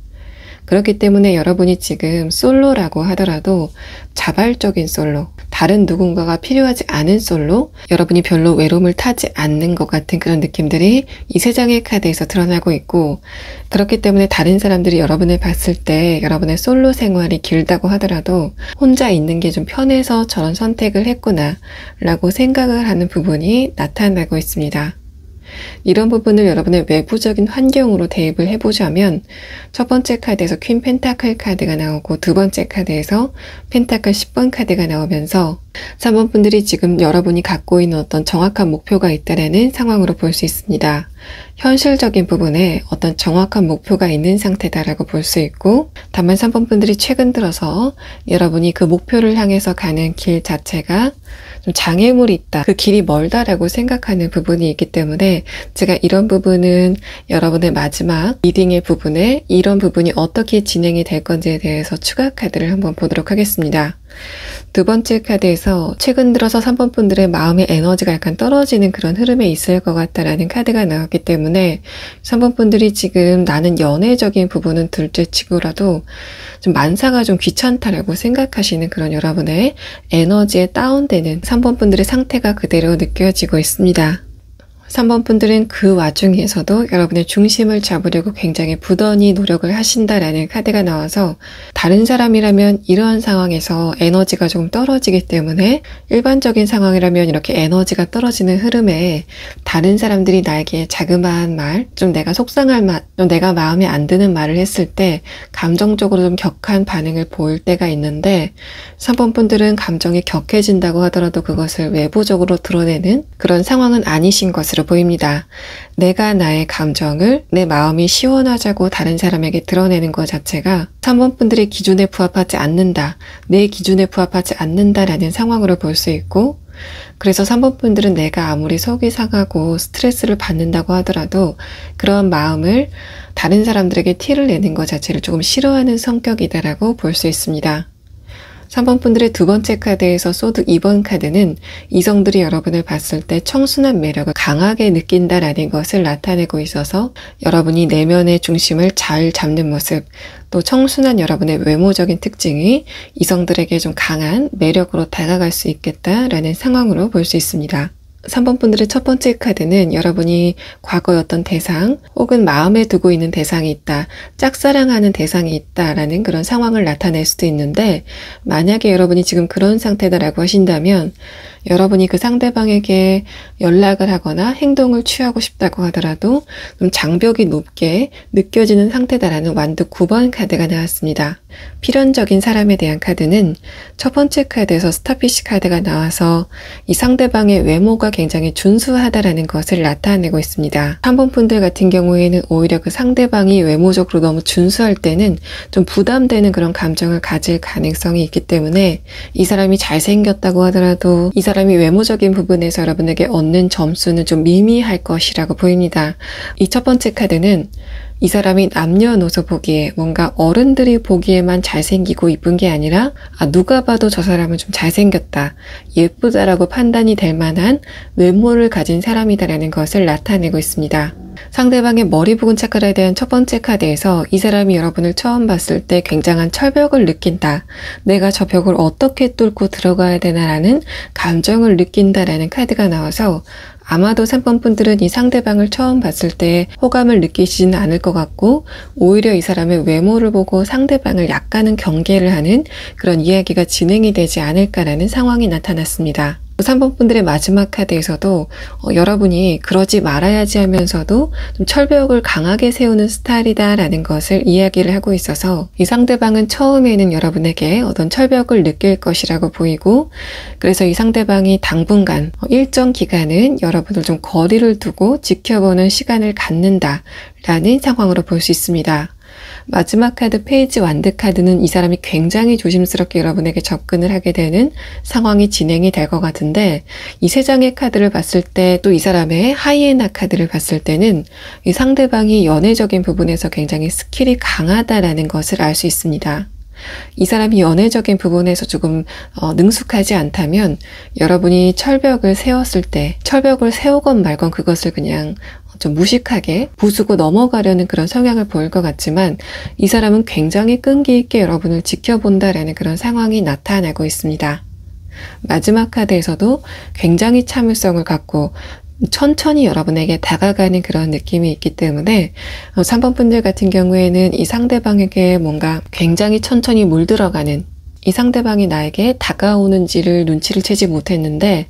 그렇기 때문에 여러분이 지금 솔로라고 하더라도 자발적인 솔로, 다른 누군가가 필요하지 않은 솔로, 여러분이 별로 외로움을 타지 않는 것 같은 그런 느낌들이 이 세 장의 카드에서 드러나고 있고, 그렇기 때문에 다른 사람들이 여러분을 봤을 때 여러분의 솔로 생활이 길다고 하더라도 혼자 있는 게 좀 편해서 저런 선택을 했구나 라고 생각을 하는 부분이 나타나고 있습니다. 이런 부분을 여러분의 외부적인 환경으로 대입을 해보자면 첫 번째 카드에서 퀸 펜타클 카드가 나오고 두 번째 카드에서 펜타클 10번 카드가 나오면서 3번 분들이 지금 여러분이 갖고 있는 어떤 정확한 목표가 있다라는 상황으로 볼 수 있습니다. 현실적인 부분에 어떤 정확한 목표가 있는 상태다라고 볼 수 있고, 다만 3번 분들이 최근 들어서 여러분이 그 목표를 향해서 가는 길 자체가 좀 장애물이 있다, 그 길이 멀다라고 생각하는 부분이 있기 때문에 제가 이런 부분은 여러분의 마지막 리딩의 부분에 이런 부분이 어떻게 진행이 될 건지에 대해서 추가 카드를 한번 보도록 하겠습니다. 두 번째 카드에서 최근 들어서 3번 분들의 마음의 에너지가 약간 떨어지는 그런 흐름에 있을 것 같다라는 카드가 나왔기 때문에 3번 분들이 지금 나는 연애적인 부분은 둘째 치고라도 좀 만사가 좀 귀찮다라고 생각하시는 그런 여러분의 에너지에 다운되는 3번 분들의 상태가 그대로 느껴지고 있습니다. 3번 분들은 그 와중에서도 여러분의 중심을 잡으려고 굉장히 부단히 노력을 하신다라는 카드가 나와서 다른 사람이라면 이러한 상황에서 에너지가 좀 떨어지기 때문에 일반적인 상황이라면 이렇게 에너지가 떨어지는 흐름에 다른 사람들이 나에게 자그마한 말, 좀 내가 속상할 말, 좀 내가 마음에 안 드는 말을 했을 때 감정적으로 좀 격한 반응을 보일 때가 있는데 3번 분들은 감정이 격해진다고 하더라도 그것을 외부적으로 드러내는 그런 상황은 아니신 것으로 보입니다. 내가 나의 감정을 내 마음이 시원하자고 다른 사람에게 드러내는 것 자체가 3번 분들의 기준에 부합하지 않는다, 내 기준에 부합하지 않는다라는 상황으로 볼 수 있고, 그래서 3번 분들은 내가 아무리 속이 상하고 스트레스를 받는다고 하더라도 그런 마음을 다른 사람들에게 티를 내는 것 자체를 조금 싫어하는 성격이다라고 볼 수 있습니다. 3번 분들의 두 번째 카드에서 소드 2번 카드는 이성들이 여러분을 봤을 때 청순한 매력을 강하게 느낀다라는 것을 나타내고 있어서 여러분이 내면의 중심을 잘 잡는 모습, 또 청순한 여러분의 외모적인 특징이 이성들에게 좀 강한 매력으로 다가갈 수 있겠다라는 상황으로 볼 수 있습니다. 3번 분들의 첫 번째 카드는 여러분이 과거의 어떤 대상 혹은 마음에 두고 있는 대상이 있다, 짝사랑하는 대상이 있다라는 그런 상황을 나타낼 수도 있는데, 만약에 여러분이 지금 그런 상태다라고 하신다면 여러분이 그 상대방에게 연락을 하거나 행동을 취하고 싶다고 하더라도 좀 장벽이 높게 느껴지는 상태다라는 완드 9번 카드가 나왔습니다. 필연적인 사람에 대한 카드는 첫 번째 카드에서 스타피쉬 카드가 나와서 이 상대방의 외모가 굉장히 준수하다라는 것을 나타내고 있습니다. 3번 분들 같은 경우에는 오히려 그 상대방이 외모적으로 너무 준수할 때는 좀 부담되는 그런 감정을 가질 가능성이 있기 때문에 이 사람이 잘생겼다고 하더라도 이 사람이 외모적인 부분에서 여러분에게 얻는 점수는 좀 미미할 것이라고 보입니다. 이 첫 번째 카드는 이 사람이 남녀노소 보기에 뭔가 어른들이 보기에만 잘생기고 이쁜 게 아니라 누가 봐도 저 사람은 좀 잘생겼다, 예쁘다라고 판단이 될 만한 외모를 가진 사람이다라는 것을 나타내고 있습니다. 상대방의 머리 부근 차크라에 대한 첫 번째 카드에서 이 사람이 여러분을 처음 봤을 때 굉장한 철벽을 느낀다, 내가 저 벽을 어떻게 뚫고 들어가야 되나라는 감정을 느낀다라는 카드가 나와서 아마도 3번 분들은 이 상대방을 처음 봤을 때 호감을 느끼시지는 않을 것 같고 오히려 이 사람의 외모를 보고 상대방을 약간은 경계를 하는 그런 이야기가 진행이 되지 않을까라는 상황이 나타났습니다. 3번 분들의 마지막 카드에서도 여러분이 그러지 말아야지 하면서도 좀 철벽을 강하게 세우는 스타일이다라는 것을 이야기를 하고 있어서 이 상대방은 처음에는 여러분에게 어떤 철벽을 느낄 것이라고 보이고 그래서 이 상대방이 당분간 일정 기간은 여러분을 좀 거리를 두고 지켜보는 시간을 갖는다라는 상황으로 볼 수 있습니다. 마지막 카드 페이지 완드 카드는 이 사람이 굉장히 조심스럽게 여러분에게 접근을 하게 되는 상황이 진행이 될 것 같은데 이 세 장의 카드를 봤을 때 또 이 사람의 하이에나 카드를 봤을 때는 이 상대방이 연애적인 부분에서 굉장히 스킬이 강하다라는 것을 알 수 있습니다. 이 사람이 연애적인 부분에서 조금 능숙하지 않다면 여러분이 철벽을 세웠을 때 철벽을 세우건 말건 그것을 그냥 좀 무식하게 부수고 넘어가려는 그런 성향을 보일 것 같지만 이 사람은 굉장히 끈기 있게 여러분을 지켜본다라는 그런 상황이 나타나고 있습니다. 마지막 카드에서도 굉장히 참을성을 갖고 천천히 여러분에게 다가가는 그런 느낌이 있기 때문에 3번 분들 같은 경우에는 이 상대방에게 뭔가 굉장히 천천히 물들어가는 이 상대방이 나에게 다가오는지를 눈치를 채지 못했는데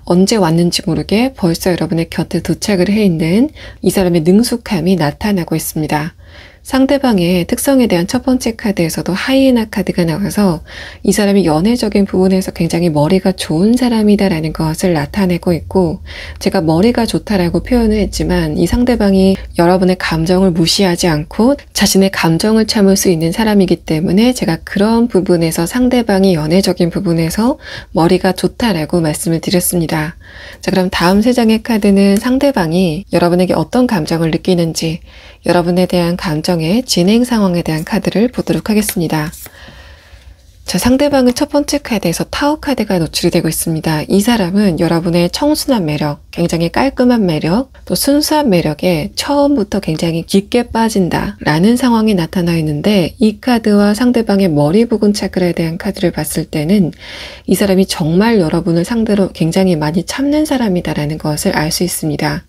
언제 왔는지 모르게 벌써 여러분의 곁에 도착을 해 있는 이 사람의 능숙함이 나타나고 있습니다. 상대방의 특성에 대한 첫 번째 카드에서도 하이에나 카드가 나와서 이 사람이 연애적인 부분에서 굉장히 머리가 좋은 사람이다라는 것을 나타내고 있고 제가 머리가 좋다라고 표현을 했지만 이 상대방이 여러분의 감정을 무시하지 않고 자신의 감정을 참을 수 있는 사람이기 때문에 제가 그런 부분에서 상대방이 연애적인 부분에서 머리가 좋다라고 말씀을 드렸습니다. 자, 그럼 다음 세 장의 카드는 상대방이 여러분에게 어떤 감정을 느끼는지 여러분에 대한 감정의 진행 상황에 대한 카드를 보도록 하겠습니다. 자, 상대방은 첫 번째 카드에서 타워 카드가 노출이 되고 있습니다. 이 사람은 여러분의 청순한 매력, 굉장히 깔끔한 매력, 또 순수한 매력에 처음부터 굉장히 깊게 빠진다라는 상황이 나타나 있는데 이 카드와 상대방의 머리 부근 차크라에 대한 카드를 봤을 때는 이 사람이 정말 여러분을 상대로 굉장히 많이 참는 사람이다라는 것을 알 수 있습니다.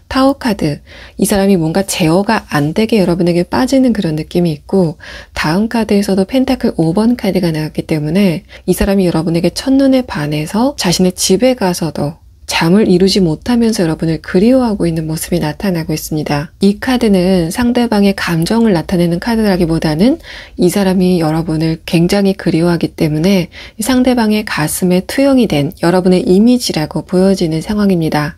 타워 카드, 이 사람이 뭔가 제어가 안 되게 여러분에게 빠지는 그런 느낌이 있고 다음 카드에서도 펜타클 5번 카드가 나왔기 때문에 이 사람이 여러분에게 첫눈에 반해서 자신의 집에 가서도 잠을 이루지 못하면서 여러분을 그리워하고 있는 모습이 나타나고 있습니다. 이 카드는 상대방의 감정을 나타내는 카드라기보다는 이 사람이 여러분을 굉장히 그리워하기 때문에 상대방의 가슴에 투영이 된 여러분의 이미지라고 보여지는 상황입니다.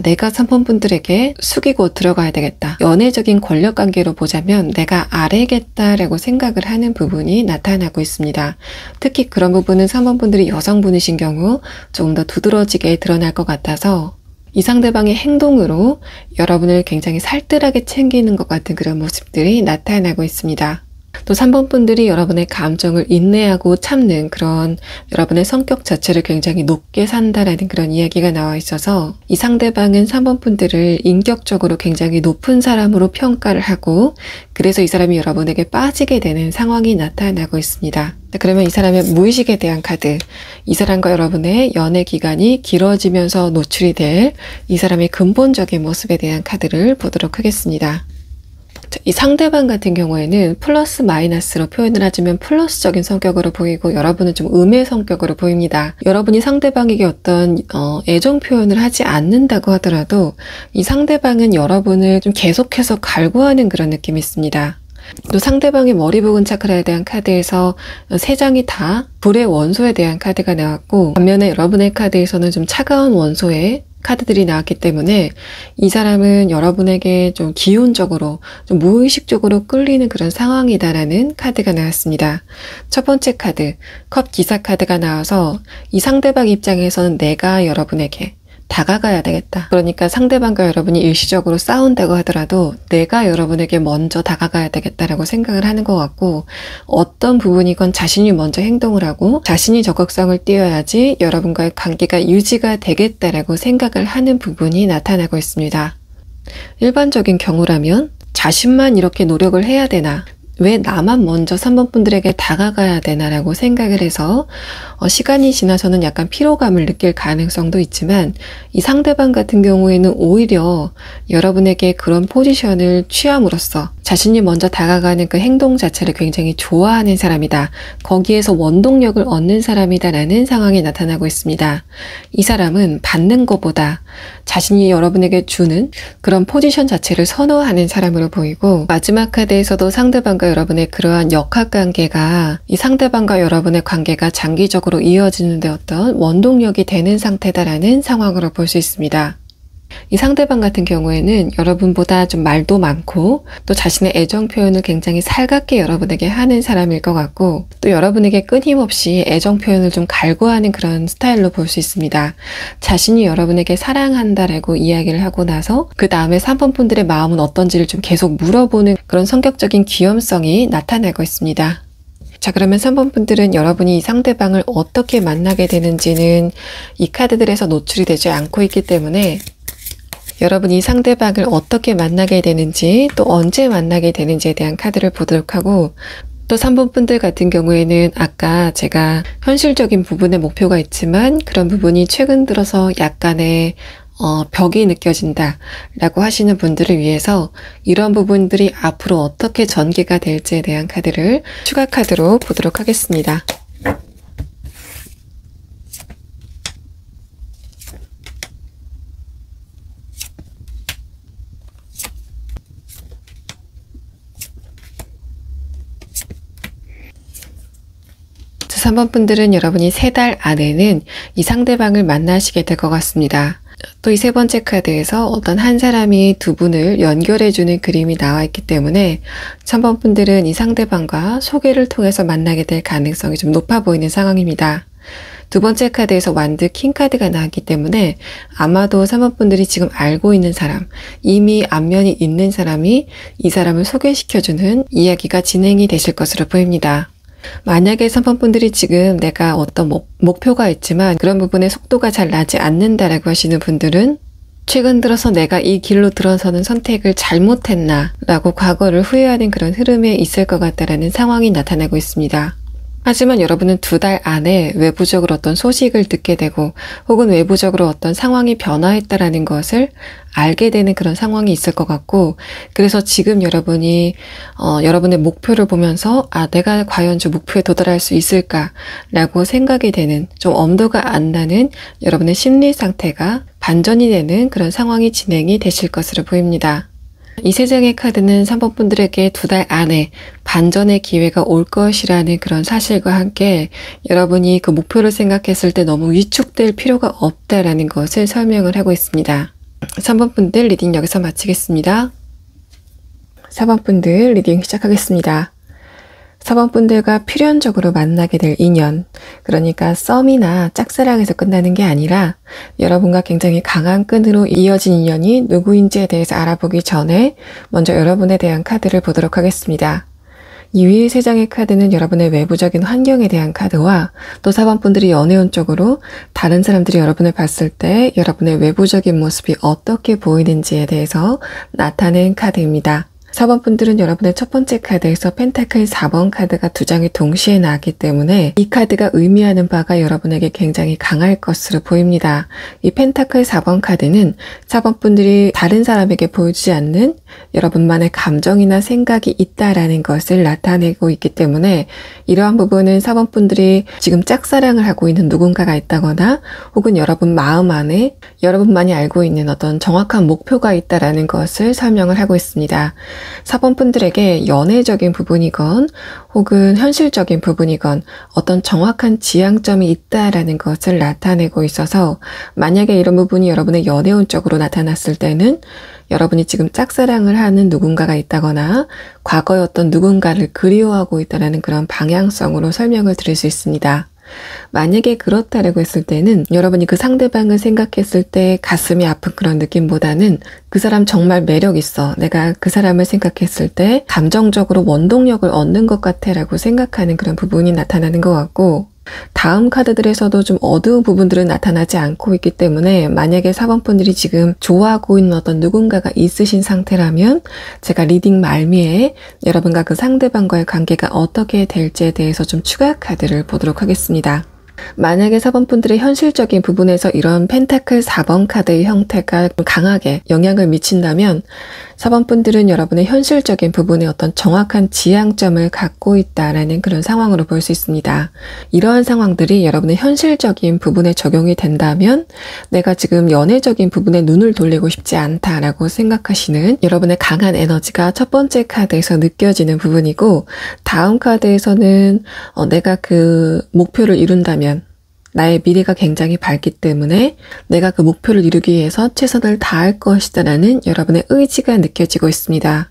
내가 3번 분들에게 숙이고 들어가야 되겠다. 연애적인 권력관계로 보자면 내가 아래겠다라고 생각을 하는 부분이 나타나고 있습니다. 특히 그런 부분은 3번 분들이 여성분이신 경우 조금 더 두드러지게 드러날 것 같아서 이 상대방의 행동으로 여러분을 굉장히 살뜰하게 챙기는 것 같은 그런 모습들이 나타나고 있습니다. 또 3번 분들이 여러분의 감정을 인내하고 참는 그런 여러분의 성격 자체를 굉장히 높게 산다라는 그런 이야기가 나와 있어서 이 상대방은 3번 분들을 인격적으로 굉장히 높은 사람으로 평가를 하고 그래서 이 사람이 여러분에게 빠지게 되는 상황이 나타나고 있습니다. 그러면 이 사람의 무의식에 대한 카드, 이 사람과 여러분의 연애 기간이 길어지면서 노출이 될 이 사람의 근본적인 모습에 대한 카드를 보도록 하겠습니다. 이 상대방 같은 경우에는 플러스 마이너스로 표현을 하자면 플러스적인 성격으로 보이고 여러분은 좀 음의 성격으로 보입니다. 여러분이 상대방에게 어떤 애정 표현을 하지 않는다고 하더라도 이 상대방은 여러분을 좀 계속해서 갈구하는 그런 느낌이 있습니다. 또 상대방의 머리 부근 차크라에 대한 카드에서 세 장이 다 불의 원소에 대한 카드가 나왔고 반면에 여러분의 카드에서는 좀 차가운 원소의 카드들이 나왔기 때문에 이 사람은 여러분에게 좀 기본적으로 좀 무의식적으로 끌리는 그런 상황이다라는 카드가 나왔습니다. 첫 번째 카드, 컵 기사 카드가 나와서 이 상대방 입장에서는 내가 여러분에게 다가가야 되겠다. 그러니까 상대방과 여러분이 일시적으로 싸운다고 하더라도 내가 여러분에게 먼저 다가가야 되겠다라고 생각을 하는 것 같고, 어떤 부분이건 자신이 먼저 행동을 하고 자신이 적극성을 띄어야지 여러분과의 관계가 유지가 되겠다라고 생각을 하는 부분이 나타나고 있습니다. 일반적인 경우라면 자신만 이렇게 노력을 해야 되나? 왜 나만 먼저 3번 분들에게 다가가야 되나라고 생각을 해서 시간이 지나서는 약간 피로감을 느낄 가능성도 있지만, 이 상대방 같은 경우에는 오히려 여러분에게 그런 포지션을 취함으로써 자신이 먼저 다가가는 그 행동 자체를 굉장히 좋아하는 사람이다. 거기에서 원동력을 얻는 사람이다라는 상황이 나타나고 있습니다. 이 사람은 받는 것보다 자신이 여러분에게 주는 그런 포지션 자체를 선호하는 사람으로 보이고, 마지막 카드에서도 상대방과 여러분의 그러한 역학관계가 이 상대방과 여러분의 관계가 장기적으로 이어지는 데 어떤 원동력이 되는 상태다라는 상황으로 볼 수 있습니다. 이 상대방 같은 경우에는 여러분보다 좀 말도 많고 또 자신의 애정 표현을 굉장히 살갑게 여러분에게 하는 사람일 것 같고, 또 여러분에게 끊임없이 애정 표현을 좀 갈구하는 그런 스타일로 볼 수 있습니다. 자신이 여러분에게 사랑한다라고 이야기를 하고 나서 그 다음에 3번 분들의 마음은 어떤지를 좀 계속 물어보는 그런 성격적인 귀염성이 나타나고 있습니다. 자, 그러면 3번 분들은 여러분이 이 상대방을 어떻게 만나게 되는지는 이 카드들에서 노출이 되지 않고 있기 때문에 여러분이 이 상대방을 어떻게 만나게 되는지 또 언제 만나게 되는지에 대한 카드를 보도록 하고, 또 3번 분들 같은 경우에는 아까 제가 현실적인 부분에 목표가 있지만 그런 부분이 최근 들어서 약간의 벽이 느껴진다 라고 하시는 분들을 위해서 이런 부분들이 앞으로 어떻게 전개가 될지에 대한 카드를 추가 카드로 보도록 하겠습니다. 자, 3번 분들은 여러분이 3달 안에는 이 상대방을 만나시게 될 것 같습니다. 또 이 세 번째 카드에서 어떤 한 사람이 두 분을 연결해주는 그림이 나와 있기 때문에 3번 분들은 이 상대방과 소개를 통해서 만나게 될 가능성이 좀 높아 보이는 상황입니다. 두 번째 카드에서 완드 킹 카드가 나왔기 때문에 아마도 3번 분들이 지금 알고 있는 사람, 이미 안면이 있는 사람이 이 사람을 소개시켜주는 이야기가 진행이 되실 것으로 보입니다. 만약에 3번 분들이 지금 내가 어떤 목표가 있지만 그런 부분에 속도가 잘 나지 않는다라고 하시는 분들은 최근 들어서 내가 이 길로 들어서는 선택을 잘못했나 라고 과거를 후회하는 그런 흐름에 있을 것 같다라는 상황이 나타나고 있습니다. 하지만 여러분은 2달 안에 외부적으로 어떤 소식을 듣게 되고 혹은 외부적으로 어떤 상황이 변화했다라는 것을 알게 되는 그런 상황이 있을 것 같고, 그래서 지금 여러분이 여러분의 목표를 보면서 내가 과연 저 목표에 도달할 수 있을까라고 생각이 되는, 좀 엄두가 안 나는 여러분의 심리 상태가 반전이 되는 그런 상황이 진행이 되실 것으로 보입니다. 이 세 장의 카드는 3번 분들에게 2달 안에 반전의 기회가 올 것이라는 그런 사실과 함께 여러분이 그 목표를 생각했을 때 너무 위축될 필요가 없다라는 것을 설명을 하고 있습니다. 3번 분들 리딩 여기서 마치겠습니다. 4번 분들 리딩 시작하겠습니다. 4번 분들과 필연적으로 만나게 될 인연, 그러니까 썸이나 짝사랑에서 끝나는 게 아니라 여러분과 굉장히 강한 끈으로 이어진 인연이 누구인지에 대해서 알아보기 전에 먼저 여러분에 대한 카드를 보도록 하겠습니다. 이 위의 3장의 카드는 여러분의 외부적인 환경에 대한 카드와 또 4번 분들이 연애운 쪽으로 다른 사람들이 여러분을 봤을 때 여러분의 외부적인 모습이 어떻게 보이는지에 대해서 나타낸 카드입니다. 4번 분들은 여러분의 첫 번째 카드에서 펜타클 4번 카드가 2장이 동시에 나왔기 때문에 이 카드가 의미하는 바가 여러분에게 굉장히 강할 것으로 보입니다. 이 펜타클 4번 카드는 4번 분들이 다른 사람에게 보여주지 않는 여러분만의 감정이나 생각이 있다라는 것을 나타내고 있기 때문에 이러한 부분은 4번 분들이 지금 짝사랑을 하고 있는 누군가가 있다거나 혹은 여러분 마음 안에 여러분만이 알고 있는 어떤 정확한 목표가 있다라는 것을 설명을 하고 있습니다. 4번 분들에게 연애적인 부분이건 혹은 현실적인 부분이건 어떤 정확한 지향점이 있다라는 것을 나타내고 있어서 만약에 이런 부분이 여러분의 연애운 쪽으로 나타났을 때는 여러분이 지금 짝사랑을 하는 누군가가 있다거나 과거의 어떤 누군가를 그리워하고 있다는 그런 방향성으로 설명을 드릴 수 있습니다. 만약에 그렇다라고 했을 때는 여러분이 그 상대방을 생각했을 때 가슴이 아픈 그런 느낌보다는 그 사람 정말 매력 있어. 내가 그 사람을 생각했을 때 감정적으로 원동력을 얻는 것 같아 라고 생각하는 그런 부분이 나타나는 것 같고 다음 카드들에서도 좀 어두운 부분들은 나타나지 않고 있기 때문에 만약에 4번 분들이 지금 좋아하고 있는 어떤 누군가가 있으신 상태라면 제가 리딩 말미에 여러분과 그 상대방과의 관계가 어떻게 될지에 대해서 좀 추가 카드를 보도록 하겠습니다. 만약에 4번 분들의 현실적인 부분에서 이런 펜타클 4번 카드의 형태가 강하게 영향을 미친다면 4번 분들은 여러분의 현실적인 부분에 어떤 정확한 지향점을 갖고 있다라는 그런 상황으로 볼 수 있습니다. 이러한 상황들이 여러분의 현실적인 부분에 적용이 된다면 내가 지금 연애적인 부분에 눈을 돌리고 싶지 않다라고 생각하시는 여러분의 강한 에너지가 첫 번째 카드에서 느껴지는 부분이고 다음 카드에서는 내가 그 목표를 이룬다면 나의 미래가 굉장히 밝기 때문에 내가 그 목표를 이루기 위해서 최선을 다할 것이다라는 여러분의 의지가 느껴지고 있습니다.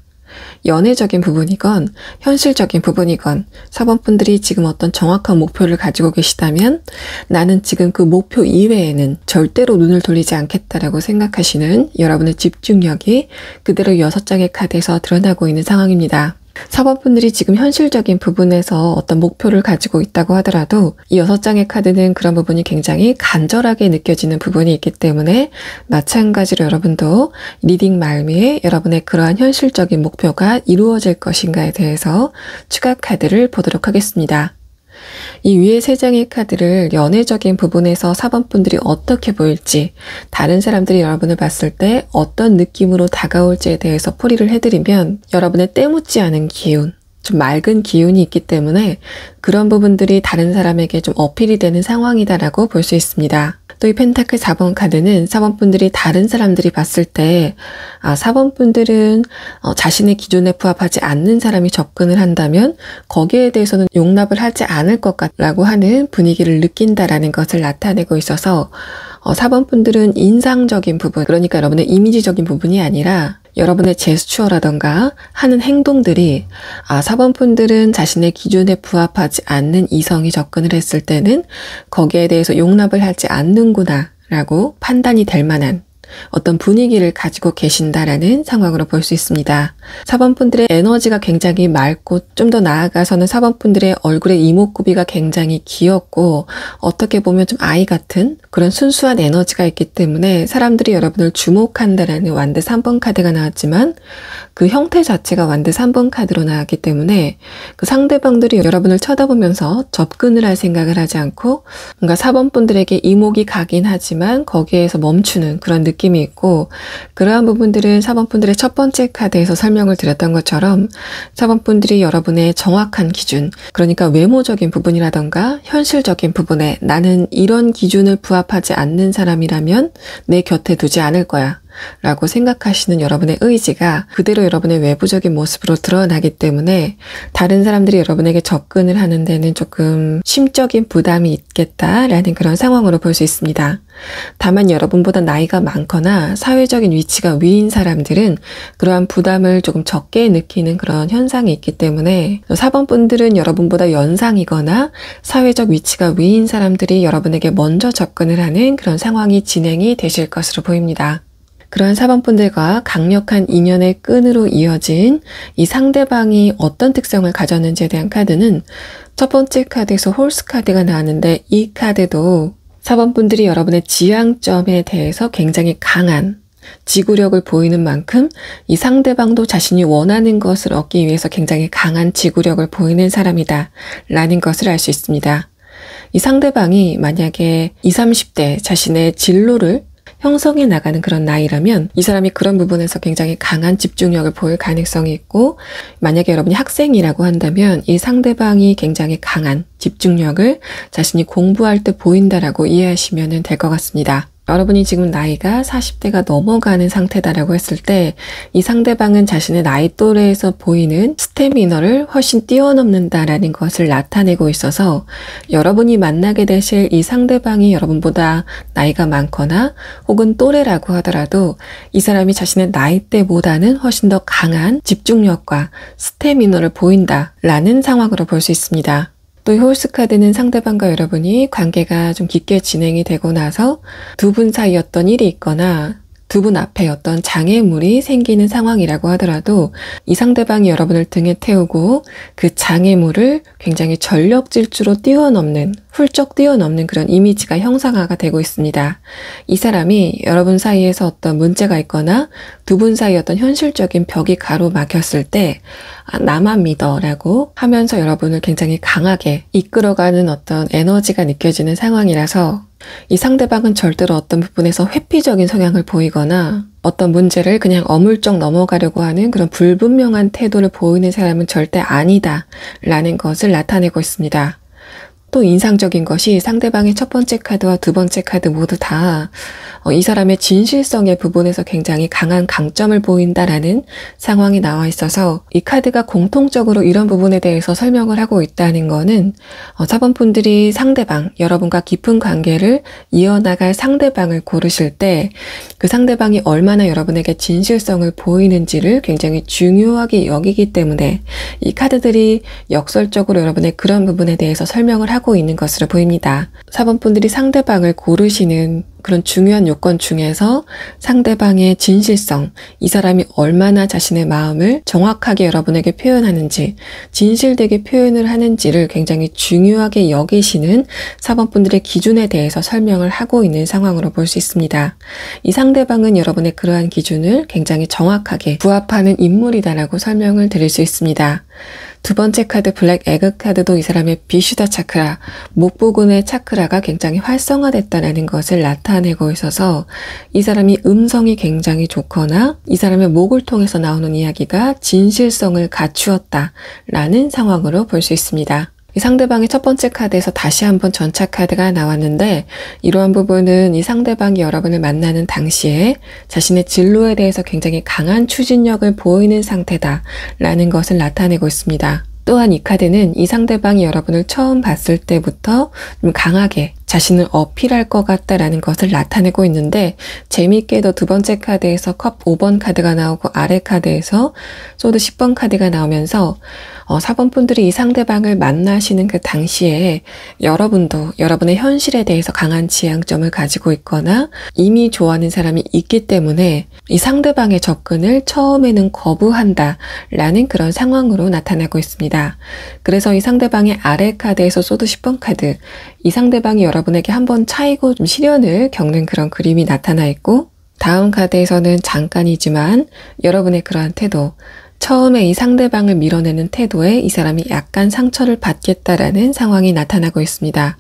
연애적인 부분이건 현실적인 부분이건 4번 분들이 지금 어떤 정확한 목표를 가지고 계시다면 나는 지금 그 목표 이외에는 절대로 눈을 돌리지 않겠다라고 생각하시는 여러분의 집중력이 그대로 6장의 카드에서 드러나고 있는 상황입니다. 4번 분들이 지금 현실적인 부분에서 어떤 목표를 가지고 있다고 하더라도 이 6장의 카드는 그런 부분이 굉장히 간절하게 느껴지는 부분이 있기 때문에 마찬가지로 여러분도 리딩 말미에 여러분의 그러한 현실적인 목표가 이루어질 것인가에 대해서 추가 카드를 보도록 하겠습니다. 이 위에 3장의 카드를 연애적인 부분에서 4번 분들이 어떻게 보일지 다른 사람들이 여러분을 봤을 때 어떤 느낌으로 다가올지에 대해서 풀이를 해드리면 여러분의 때묻지 않은 기운 좀 맑은 기운이 있기 때문에 그런 부분들이 다른 사람에게 좀 어필이 되는 상황이다라고 볼 수 있습니다. 또 이 펜타클 4번 카드는 4번 분들이 다른 사람들이 봤을 때 4번 분들은 자신의 기준에 부합하지 않는 사람이 접근을 한다면 거기에 대해서는 용납을 하지 않을 것 같다라고 하는 분위기를 느낀다라는 것을 나타내고 있어서 4번 분들은 인상적인 부분, 그러니까 여러분의 이미지적인 부분이 아니라 여러분의 제스처라던가 하는 행동들이 4번 분들은 자신의 기준에 부합하지 않는 이성이 접근을 했을 때는 거기에 대해서 용납을 하지 않는구나 라고 판단이 될 만한 어떤 분위기를 가지고 계신다라는 상황으로 볼 수 있습니다. 4번 분들의 에너지가 굉장히 맑고 좀 더 나아가서는 4번 분들의 얼굴의 이목구비가 굉장히 귀엽고 어떻게 보면 좀 아이 같은 그런 순수한 에너지가 있기 때문에 사람들이 여러분을 주목한다라는 완드 3번 카드가 나왔지만 그 형태 자체가 완드 3번 카드로 나왔기 때문에 그 상대방들이 여러분을 쳐다보면서 접근을 할 생각을 하지 않고 뭔가 4번 분들에게 이목이 가긴 하지만 거기에서 멈추는 그런 느낌이 있고 그러한 부분들은 4번 분들의 첫 번째 카드에서 설명을 드렸던 것처럼 4번 분들이 여러분의 정확한 기준, 그러니까 외모적인 부분이라던가 현실적인 부분에 나는 이런 기준을 부합하지 않는 사람이라면 내 곁에 두지 않을 거야 라고 생각하시는 여러분의 의지가 그대로 여러분의 외부적인 모습으로 드러나기 때문에 다른 사람들이 여러분에게 접근을 하는 데는 조금 심적인 부담이 있겠다라는 그런 상황으로 볼 수 있습니다. 다만 여러분보다 나이가 많거나 사회적인 위치가 위인 사람들은 그러한 부담을 조금 적게 느끼는 그런 현상이 있기 때문에 4번 분들은 여러분보다 연상이거나 사회적 위치가 위인 사람들이 여러분에게 먼저 접근을 하는 그런 상황이 진행이 되실 것으로 보입니다. 그러한 4번 분들과 강력한 인연의 끈으로 이어진 이 상대방이 어떤 특성을 가졌는지에 대한 카드는 첫 번째 카드에서 홀스 카드가 나왔는데 이 카드도 4번 분들이 여러분의 지향점에 대해서 굉장히 강한 지구력을 보이는 만큼 이 상대방도 자신이 원하는 것을 얻기 위해서 굉장히 강한 지구력을 보이는 사람이다 라는 것을 알 수 있습니다. 이 상대방이 만약에 20, 30대 자신의 진로를 형성해 나가는 그런 나이라면 이 사람이 그런 부분에서 굉장히 강한 집중력을 보일 가능성이 있고 만약에 여러분이 학생이라고 한다면 이 상대방이 굉장히 강한 집중력을 자신이 공부할 때 보인다라고 이해하시면 될 것 같습니다. 여러분이 지금 나이가 40대가 넘어가는 상태다라고 했을 때 이 상대방은 자신의 나이 또래에서 보이는 스태미너를 훨씬 뛰어넘는다라는 것을 나타내고 있어서 여러분이 만나게 되실 이 상대방이 여러분보다 나이가 많거나 혹은 또래라고 하더라도 이 사람이 자신의 나이대보다는 훨씬 더 강한 집중력과 스태미너를 보인다라는 상황으로 볼 수 있습니다. 또 홀스 카드는 상대방과 여러분이 관계가 좀 깊게 진행이 되고 나서 두 분 사이 어떤 일이 있거나 두 분 앞에 어떤 장애물이 생기는 상황이라고 하더라도 이 상대방이 여러분을 등에 태우고 그 장애물을 굉장히 전력 질주로 뛰어넘는, 훌쩍 뛰어넘는 그런 이미지가 형상화가 되고 있습니다. 이 사람이 여러분 사이에서 어떤 문제가 있거나 두 분 사이 어떤 현실적인 벽이 가로막혔을 때 나만 믿어라고 하면서 여러분을 굉장히 강하게 이끌어가는 어떤 에너지가 느껴지는 상황이라서 이 상대방은 절대로 어떤 부분에서 회피적인 성향을 보이거나 어떤 문제를 그냥 어물쩍 넘어가려고 하는 그런 불분명한 태도를 보이는 사람은 절대 아니다 라는 것을 나타내고 있습니다. 또 인상적인 것이 상대방의 첫 번째 카드와 두 번째 카드 모두 다 이 사람의 진실성의 부분에서 굉장히 강한 강점을 보인다라는 상황이 나와 있어서 이 카드가 공통적으로 이런 부분에 대해서 설명을 하고 있다는 거는 사번분들이 상대방, 여러분과 깊은 관계를 이어나갈 상대방을 고르실 때 그 상대방이 얼마나 여러분에게 진실성을 보이는지를 굉장히 중요하게 여기기 때문에 이 카드들이 역설적으로 여러분의 그런 부분에 대해서 설명을 하고 있는 것으로 보입니다. 4번분들이 상대방을 고르시는 그런 중요한 요건 중에서 상대방의 진실성, 이 사람이 얼마나 자신의 마음을 정확하게 여러분에게 표현하는지, 진실되게 표현을 하는지를 굉장히 중요하게 여기시는 4번분들의 기준에 대해서 설명을 하고 있는 상황으로 볼 수 있습니다. 이 상대방은 여러분의 그러한 기준을 굉장히 정확하게 부합하는 인물이다라고 설명을 드릴 수 있습니다. 두 번째 카드 블랙 에그 카드도 이 사람의 비슈다 차크라, 목 부근의 차크라가 굉장히 활성화됐다는 것을 나타내고 있어서 이 사람이 음성이 굉장히 좋거나 이 사람의 목을 통해서 나오는 이야기가 진실성을 갖추었다라는 상황으로 볼 수 있습니다. 이 상대방의 첫 번째 카드에서 다시 한번 전차 카드가 나왔는데 이러한 부분은 이 상대방이 여러분을 만나는 당시에 자신의 진로에 대해서 굉장히 강한 추진력을 보이는 상태다라는 것을 나타내고 있습니다. 또한 이 카드는 이 상대방이 여러분을 처음 봤을 때부터 좀 강하게 자신을 어필할 것 같다라는 것을 나타내고 있는데 재미있게도 두 번째 카드에서 컵 5번 카드가 나오고 아래 카드에서 소드 10번 카드가 나오면서 4번분들이 이 상대방을 만나시는 그 당시에 여러분도 여러분의 현실에 대해서 강한 지향점을 가지고 있거나 이미 좋아하는 사람이 있기 때문에 이 상대방의 접근을 처음에는 거부한다라는 그런 상황으로 나타나고 있습니다. 그래서 이 상대방의 아래 카드에서 소드 10번 카드, 이 상대방이 여러분에게 한번 차이고 좀 시련을 겪는 그런 그림이 나타나 있고 다음 카드에서는 잠깐이지만 여러분의 그러한 태도, 처음에 이 상대방을 밀어내는 태도에 이 사람이 약간 상처를 받겠다라는 상황이 나타나고 있습니다.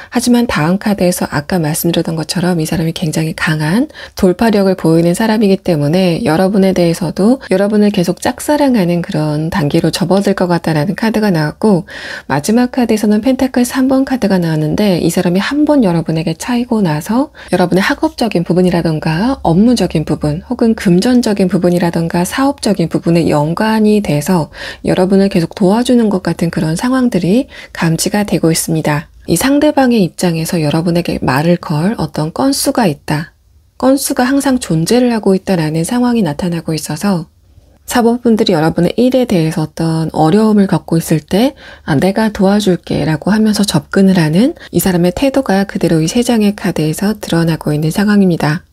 하지만 다음 카드에서 아까 말씀드렸던 것처럼 이 사람이 굉장히 강한 돌파력을 보이는 사람이기 때문에 여러분에 대해서도 여러분을 계속 짝사랑하는 그런 단계로 접어들 것 같다라는 카드가 나왔고 마지막 카드에서는 펜타클 3번 카드가 나왔는데 이 사람이 한 번 여러분에게 차이고 나서 여러분의 학업적인 부분이라던가 업무적인 부분 혹은 금전적인 부분이라던가 사업적인 부분에 연관이 돼서 여러분을 계속 도와주는 것 같은 그런 상황들이 감지가 되고 있습니다. 이 상대방의 입장에서 여러분에게 말을 걸 어떤 건수가 있다. 건수가 항상 존재를 하고 있다라는 상황이 나타나고 있어서 사법분들이 여러분의 일에 대해서 어떤 어려움을 겪고 있을 때 내가 도와줄게 라고 하면서 접근을 하는 이 사람의 태도가 그대로 이 세 장의 카드에서 드러나고 있는 상황입니다.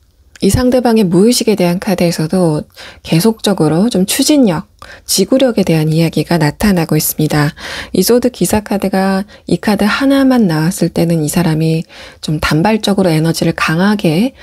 이 상대방의 무의식에 대한 카드에서도 계속적으로 좀 추진력, 지구력에 대한 이야기가 나타나고 있습니다. 이 소드 기사 카드가 이 카드 하나만 나왔을 때는 이 사람이 좀 단발적으로 에너지를 강하게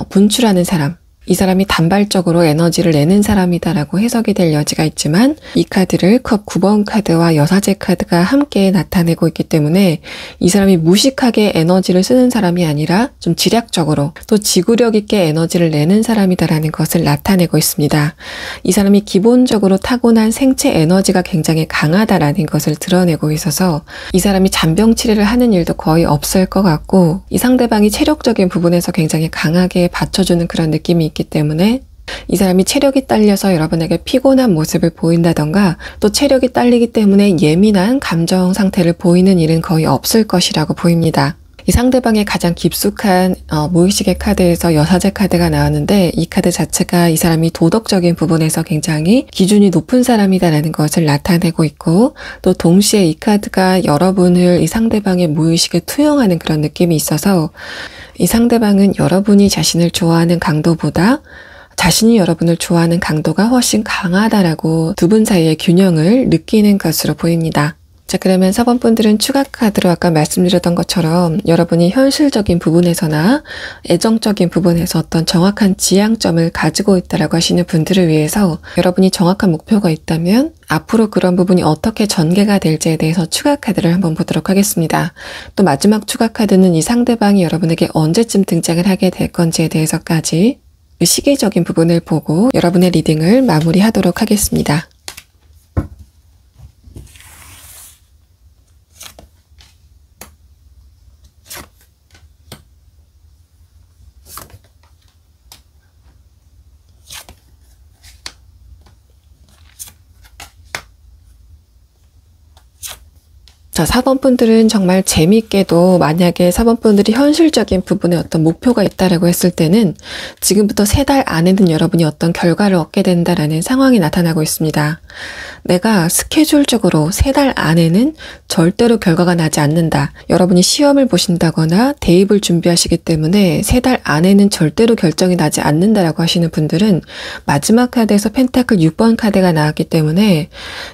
분출하는 사람, 이 사람이 단발적으로 에너지를 내는 사람이다라고 해석이 될 여지가 있지만 이 카드를 컵 9번 카드와 여사제 카드가 함께 나타내고 있기 때문에 이 사람이 무식하게 에너지를 쓰는 사람이 아니라 좀 지략적으로 또 지구력 있게 에너지를 내는 사람이다라는 것을 나타내고 있습니다. 이 사람이 기본적으로 타고난 생체 에너지가 굉장히 강하다라는 것을 드러내고 있어서 이 사람이 잔병 치레를 하는 일도 거의 없을 것 같고 이 상대방이 체력적인 부분에서 굉장히 강하게 받쳐주는 그런 느낌이 있기 때문에 이 사람이 체력이 딸려서 여러분에게 피곤한 모습을 보인다던가 또 체력이 딸리기 때문에 예민한 감정 상태를 보이는 일은 거의 없을 것이라고 보입니다. 이 상대방의 가장 깊숙한 무의식의 카드에서 여사제 카드가 나왔는데 이 카드 자체가 이 사람이 도덕적인 부분에서 굉장히 기준이 높은 사람이다라는 것을 나타내고 있고 또 동시에 이 카드가 여러분을 이 상대방의 무의식에 투영하는 그런 느낌이 있어서 이 상대방은 여러분이 자신을 좋아하는 강도보다 자신이 여러분을 좋아하는 강도가 훨씬 강하다라고 두 분 사이의 균형을 느끼는 것으로 보입니다. 자, 그러면 4번 분들은 추가 카드로 아까 말씀드렸던 것처럼 여러분이 현실적인 부분에서나 애정적인 부분에서 어떤 정확한 지향점을 가지고 있다라고 하시는 분들을 위해서 여러분이 정확한 목표가 있다면 앞으로 그런 부분이 어떻게 전개가 될지에 대해서 추가 카드를 한번 보도록 하겠습니다. 또 마지막 추가 카드는 이 상대방이 여러분에게 언제쯤 등장을 하게 될 건지에 대해서까지 그 시기적인 부분을 보고 여러분의 리딩을 마무리하도록 하겠습니다. 자, 4번 분들은 정말 재미있게도 만약에 4번 분들이 현실적인 부분에 어떤 목표가 있다라고 했을 때는 지금부터 3달 안에는 여러분이 어떤 결과를 얻게 된다라는 상황이 나타나고 있습니다. 내가 스케줄적으로 3달 안에는 절대로 결과가 나지 않는다. 여러분이 시험을 보신다거나 대입을 준비하시기 때문에 3달 안에는 절대로 결정이 나지 않는다라고 하시는 분들은 마지막 카드에서 펜타클 6번 카드가 나왔기 때문에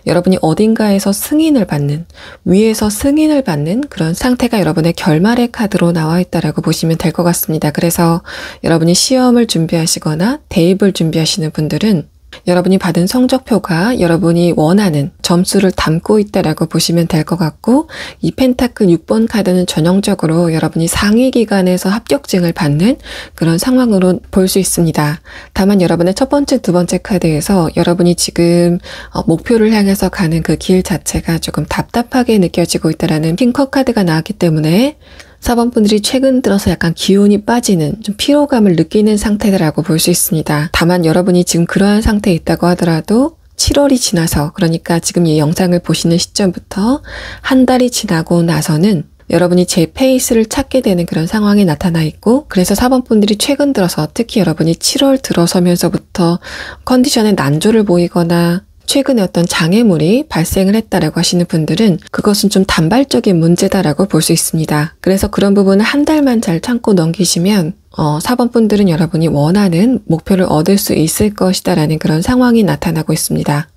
여러분이 어딘가에서 승인을 받는 위에서 승인을 받는 그런 상태가 여러분의 결말의 카드로 나와 있다라고 보시면 될 것 같습니다. 그래서 여러분이 시험을 준비하시거나 대입을 준비하시는 분들은 여러분이 받은 성적표가 여러분이 원하는 점수를 담고 있다라고 보시면 될 것 같고 이 펜타클 6번 카드는 전형적으로 여러분이 상위 기관에서 합격증을 받는 그런 상황으로 볼 수 있습니다. 다만 여러분의 첫 번째, 두 번째 카드에서 여러분이 지금 목표를 향해서 가는 그 길 자체가 조금 답답하게 느껴지고 있다라는 핑커 카드가 나왔기 때문에 4번 분들이 최근 들어서 약간 기운이 빠지는 좀 피로감을 느끼는 상태라고 볼 수 있습니다. 다만 여러분이 지금 그러한 상태에 있다고 하더라도 7월이 지나서 그러니까 지금 이 영상을 보시는 시점부터 한 달이 지나고 나서는 여러분이 제 페이스를 찾게 되는 그런 상황이 나타나 있고 그래서 4번 분들이 최근 들어서 특히 여러분이 7월 들어서면서부터 컨디션에 난조를 보이거나 최근에 어떤 장애물이 발생을 했다라고 하시는 분들은 그것은 좀 단발적인 문제다라고 볼 수 있습니다. 그래서 그런 부분을 한 달만 잘 참고 넘기시면 4번 분들은 여러분이 원하는 목표를 얻을 수 있을 것이다라는 그런 상황이 나타나고 있습니다.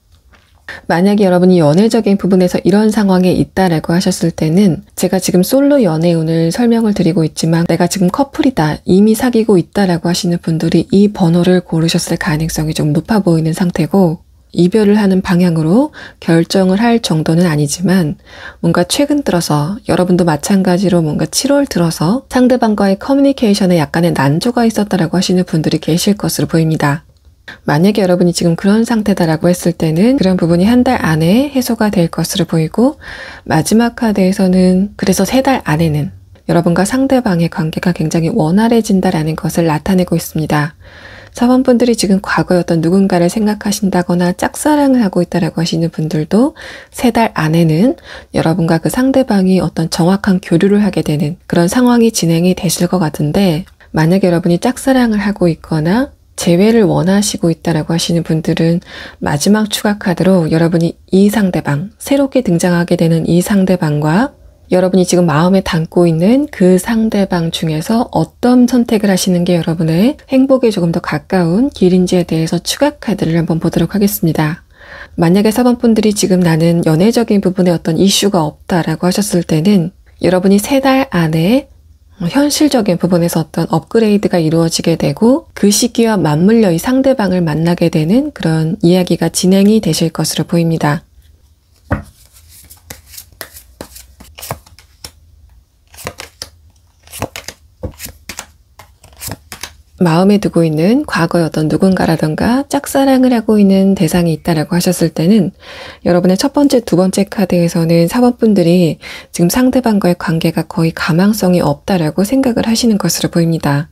만약에 여러분이 연애적인 부분에서 이런 상황에 있다라고 하셨을 때는 제가 지금 솔로 연애운을 설명을 드리고 있지만 내가 지금 커플이다, 이미 사귀고 있다라고 하시는 분들이 이 번호를 고르셨을 가능성이 좀 높아 보이는 상태고 이별을 하는 방향으로 결정을 할 정도는 아니지만 뭔가 최근 들어서 여러분도 마찬가지로 뭔가 7월 들어서 상대방과의 커뮤니케이션에 약간의 난조가 있었다라고 하시는 분들이 계실 것으로 보입니다. 만약에 여러분이 지금 그런 상태다라고 했을 때는 그런 부분이 한 달 안에 해소가 될 것으로 보이고 마지막 카드에서는 그래서 3달 안에는 여러분과 상대방의 관계가 굉장히 원활해진다라는 것을 나타내고 있습니다. 4번 분들이 지금 과거에 어떤 누군가를 생각하신다거나 짝사랑을 하고 있다라고 하시는 분들도 3달 안에는 여러분과 그 상대방이 어떤 정확한 교류를 하게 되는 그런 상황이 진행이 되실 것 같은데 만약에 여러분이 짝사랑을 하고 있거나 재회를 원하시고 있다라고 하시는 분들은 마지막 추가 카드로 여러분이 이 상대방, 새롭게 등장하게 되는 이 상대방과 여러분이 지금 마음에 담고 있는 그 상대방 중에서 어떤 선택을 하시는 게 여러분의 행복에 조금 더 가까운 길인지에 대해서 추가 카드를 한번 보도록 하겠습니다. 만약에 4번 분들이 지금 나는 연애적인 부분에 어떤 이슈가 없다라고 하셨을 때는 여러분이 3달 안에 현실적인 부분에서 어떤 업그레이드가 이루어지게 되고 그 시기와 맞물려 이 상대방을 만나게 되는 그런 이야기가 진행이 되실 것으로 보입니다. 마음에 두고 있는 과거의 어떤 누군가라던가 짝사랑을 하고 있는 대상이 있다라고 하셨을 때는 여러분의 첫 번째, 두 번째 카드에서는 4번 분들이 지금 상대방과의 관계가 거의 가망성이 없다라고 생각을 하시는 것으로 보입니다.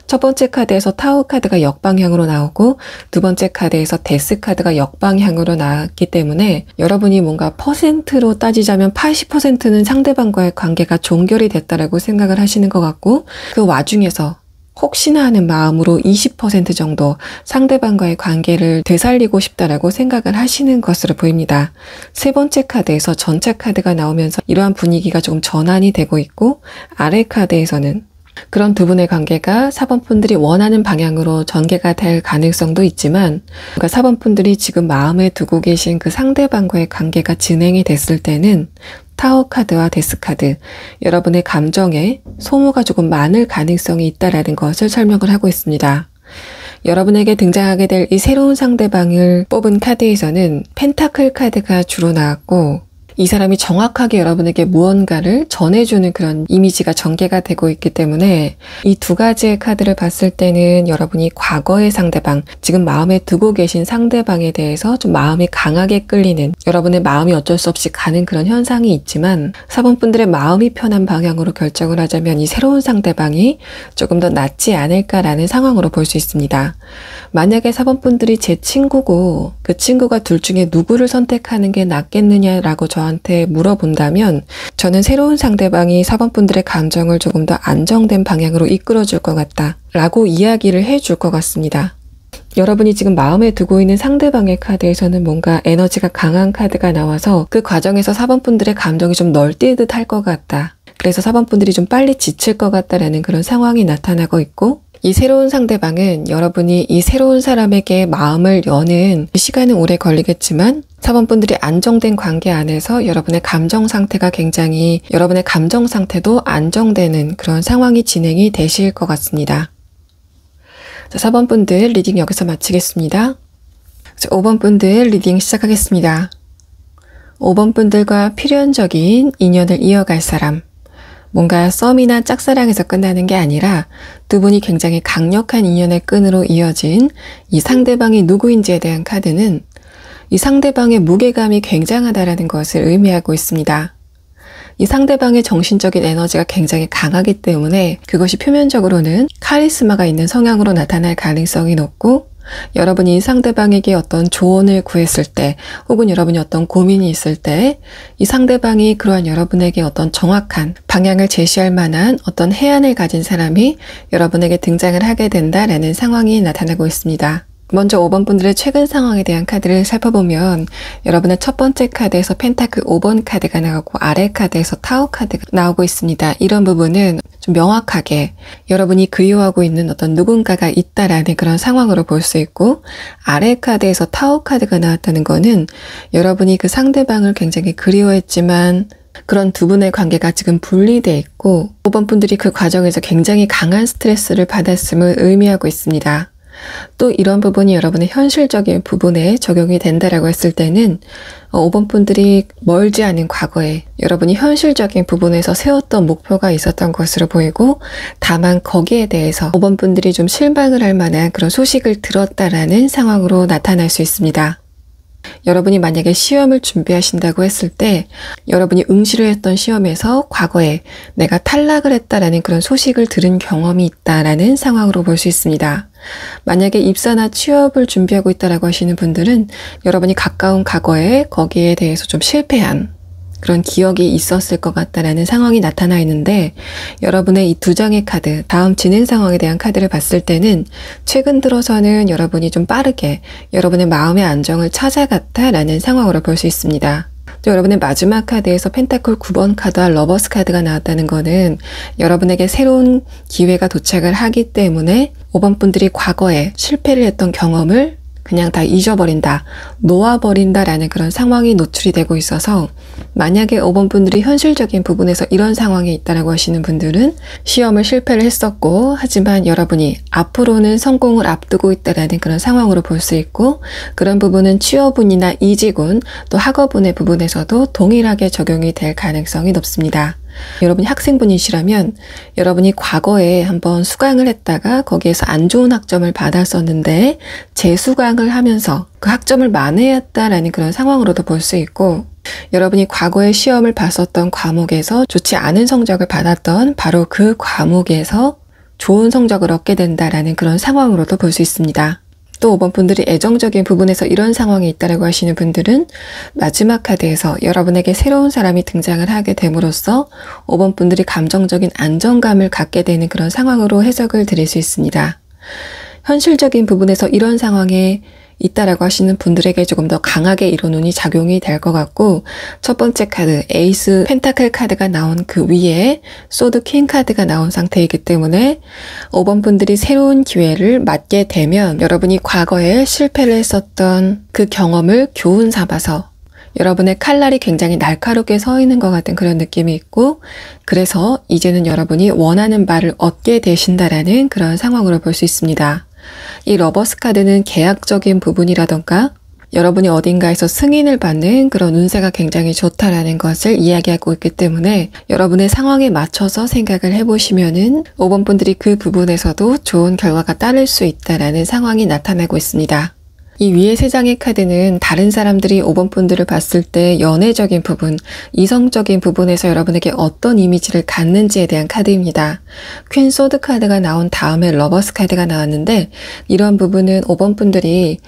첫 번째 카드에서 타워 카드가 역방향으로 나오고 두 번째 카드에서 데스 카드가 역방향으로 나왔기 때문에 여러분이 뭔가 퍼센트로 따지자면 80%는 상대방과의 관계가 종결이 됐다라고 생각을 하시는 것 같고 그 와중에서 혹시나 하는 마음으로 20% 정도 상대방과의 관계를 되살리고 싶다라고 생각을 하시는 것으로 보입니다. 세 번째 카드에서 전차 카드가 나오면서 이러한 분위기가 조금 전환이 되고 있고 아래 카드에서는 그런 두 분의 관계가 4번 분들이 원하는 방향으로 전개가 될 가능성도 있지만 그러니까 4번 분들이 지금 마음에 두고 계신 그 상대방과의 관계가 진행이 됐을 때는 타워 카드와 데스 카드, 여러분의 감정에 소모가 조금 많을 가능성이 있다라는 것을 설명을 하고 있습니다. 여러분에게 등장하게 될 이 새로운 상대방을 뽑은 카드에서는 펜타클 카드가 주로 나왔고 이 사람이 정확하게 여러분에게 무언가를 전해주는 그런 이미지가 전개가 되고 있기 때문에 이 두 가지의 카드를 봤을 때는 여러분이 과거의 상대방, 지금 마음에 두고 계신 상대방에 대해서 좀 마음이 강하게 끌리는 여러분의 마음이 어쩔 수 없이 가는 그런 현상이 있지만 4번 분들의 마음이 편한 방향으로 결정을 하자면 이 새로운 상대방이 조금 더 낫지 않을까라는 상황으로 볼 수 있습니다. 만약에 4번 분들이 제 친구고 그 친구가 둘 중에 누구를 선택하는 게 낫겠느냐라고 저한테 물어본다면 저는 새로운 상대방이 4번 분들의 감정을 조금 더 안정된 방향으로 이끌어줄 것 같다 라고 이야기를 해줄 것 같습니다. 여러분이 지금 마음에 두고 있는 상대방의 카드에서는 뭔가 에너지가 강한 카드가 나와서 그 과정에서 4번 분들의 감정이 좀 널뛰듯 할 것 같다. 그래서 4번 분들이 좀 빨리 지칠 것 같다라는 그런 상황이 나타나고 있고 이 새로운 상대방은 여러분이 이 새로운 사람에게 마음을 여는 시간은 오래 걸리겠지만 4번 분들이 안정된 관계 안에서 여러분의 감정 상태가 굉장히 여러분의 감정 상태도 안정되는 그런 상황이 진행이 되실 것 같습니다. 자, 4번 분들 리딩 여기서 마치겠습니다. 자, 5번 분들 리딩 시작하겠습니다. 5번 분들과 필연적인 인연을 이어갈 사람, 뭔가 썸이나 짝사랑에서 끝나는 게 아니라 두 분이 굉장히 강력한 인연의 끈으로 이어진 이 상대방이 누구인지에 대한 카드는 이 상대방의 무게감이 굉장하다라는 것을 의미하고 있습니다. 이 상대방의 정신적인 에너지가 굉장히 강하기 때문에 그것이 표면적으로는 카리스마가 있는 성향으로 나타날 가능성이 높고 여러분이 상대방에게 어떤 조언을 구했을 때 혹은 여러분이 어떤 고민이 있을 때 이 상대방이 그러한 여러분에게 어떤 정확한 방향을 제시할 만한 어떤 해안을 가진 사람이 여러분에게 등장을 하게 된다라는 상황이 나타나고 있습니다. 먼저 5번 분들의 최근 상황에 대한 카드를 살펴보면 여러분의 첫 번째 카드에서 펜타클 5번 카드가 나오고 아래 카드에서 타워 카드가 나오고 있습니다. 이런 부분은 좀 명확하게 여러분이 그리워하고 있는 어떤 누군가가 있다라는 그런 상황으로 볼 수 있고 아래 카드에서 타워 카드가 나왔다는 거는 여러분이 그 상대방을 굉장히 그리워했지만 그런 두 분의 관계가 지금 분리돼 있고 5번 분들이 그 과정에서 굉장히 강한 스트레스를 받았음을 의미하고 있습니다. 또 이런 부분이 여러분의 현실적인 부분에 적용이 된다라고 했을 때는 5번 분들이 멀지 않은 과거에 여러분이 현실적인 부분에서 세웠던 목표가 있었던 것으로 보이고 다만 거기에 대해서 5번 분들이 좀 실망을 할 만한 그런 소식을 들었다라는 상황으로 나타날 수 있습니다. 여러분이 만약에 시험을 준비하신다고 했을 때 여러분이 응시를 했던 시험에서 과거에 내가 탈락을 했다라는 그런 소식을 들은 경험이 있다라는 상황으로 볼 수 있습니다. 만약에 입사나 취업을 준비하고 있다라고 하시는 분들은 여러분이 가까운 과거에 거기에 대해서 좀 실패한 그런 기억이 있었을 것 같다라는 상황이 나타나 있는데 여러분의 이 두 장의 카드, 다음 진행 상황에 대한 카드를 봤을 때는 최근 들어서는 여러분이 좀 빠르게 여러분의 마음의 안정을 찾아갔다라는 상황으로 볼 수 있습니다. 또 여러분의 마지막 카드에서 펜타클 9번 카드와 러버스 카드가 나왔다는 거는 여러분에게 새로운 기회가 도착을 하기 때문에 5번 분들이 과거에 실패를 했던 경험을 그냥 다 잊어버린다, 놓아버린다라는 그런 상황이 노출이 되고 있어서 만약에 5번 분들이 현실적인 부분에서 이런 상황에 있다라고 하시는 분들은 시험을 실패를 했었고 하지만 여러분이 앞으로는 성공을 앞두고 있다라는 그런 상황으로 볼 수 있고 그런 부분은 취업운이나 이직운 또 학업운의 부분에서도 동일하게 적용이 될 가능성이 높습니다. 여러분이 학생분이시라면 여러분이 과거에 한번 수강을 했다가 거기에서 안 좋은 학점을 받았었는데 재수강을 하면서 그 학점을 만회했다라는 그런 상황으로도 볼 수 있고 여러분이 과거에 시험을 봤었던 과목에서 좋지 않은 성적을 받았던 바로 그 과목에서 좋은 성적을 얻게 된다라는 그런 상황으로도 볼 수 있습니다. 또 5번 분들이 애정적인 부분에서 이런 상황이 있다라고 하시는 분들은 마지막 카드에서 여러분에게 새로운 사람이 등장을 하게 됨으로써 5번 분들이 감정적인 안정감을 갖게 되는 그런 상황으로 해석을 드릴 수 있습니다. 현실적인 부분에서 이런 상황에 있다라고 하시는 분들에게 조금 더 강하게 이런 운이 작용이 될 것 같고 첫 번째 카드 에이스 펜타클 카드가 나온 그 위에 소드 퀸 카드가 나온 상태이기 때문에 5번 분들이 새로운 기회를 맞게 되면 여러분이 과거에 실패를 했었던 그 경험을 교훈 삼아서 여러분의 칼날이 굉장히 날카롭게 서 있는 것 같은 그런 느낌이 있고 그래서 이제는 여러분이 원하는 바를 얻게 되신다라는 그런 상황으로 볼 수 있습니다. 이 러버스 카드는 계약적인 부분이라던가 여러분이 어딘가에서 승인을 받는 그런 운세가 굉장히 좋다라는 것을 이야기하고 있기 때문에 여러분의 상황에 맞춰서 생각을 해보시면은 5번 분들이 그 부분에서도 좋은 결과가 따를 수 있다라는 상황이 나타나고 있습니다. 이 위에 세 장의 카드는 다른 사람들이 5번 분들을 봤을 때 연애적인 부분, 이성적인 부분에서 여러분에게 어떤 이미지를 갖는지에 대한 카드입니다. 퀸 소드 카드가 나온 다음에 러버스 카드가 나왔는데 이런 부분은 5번 분들이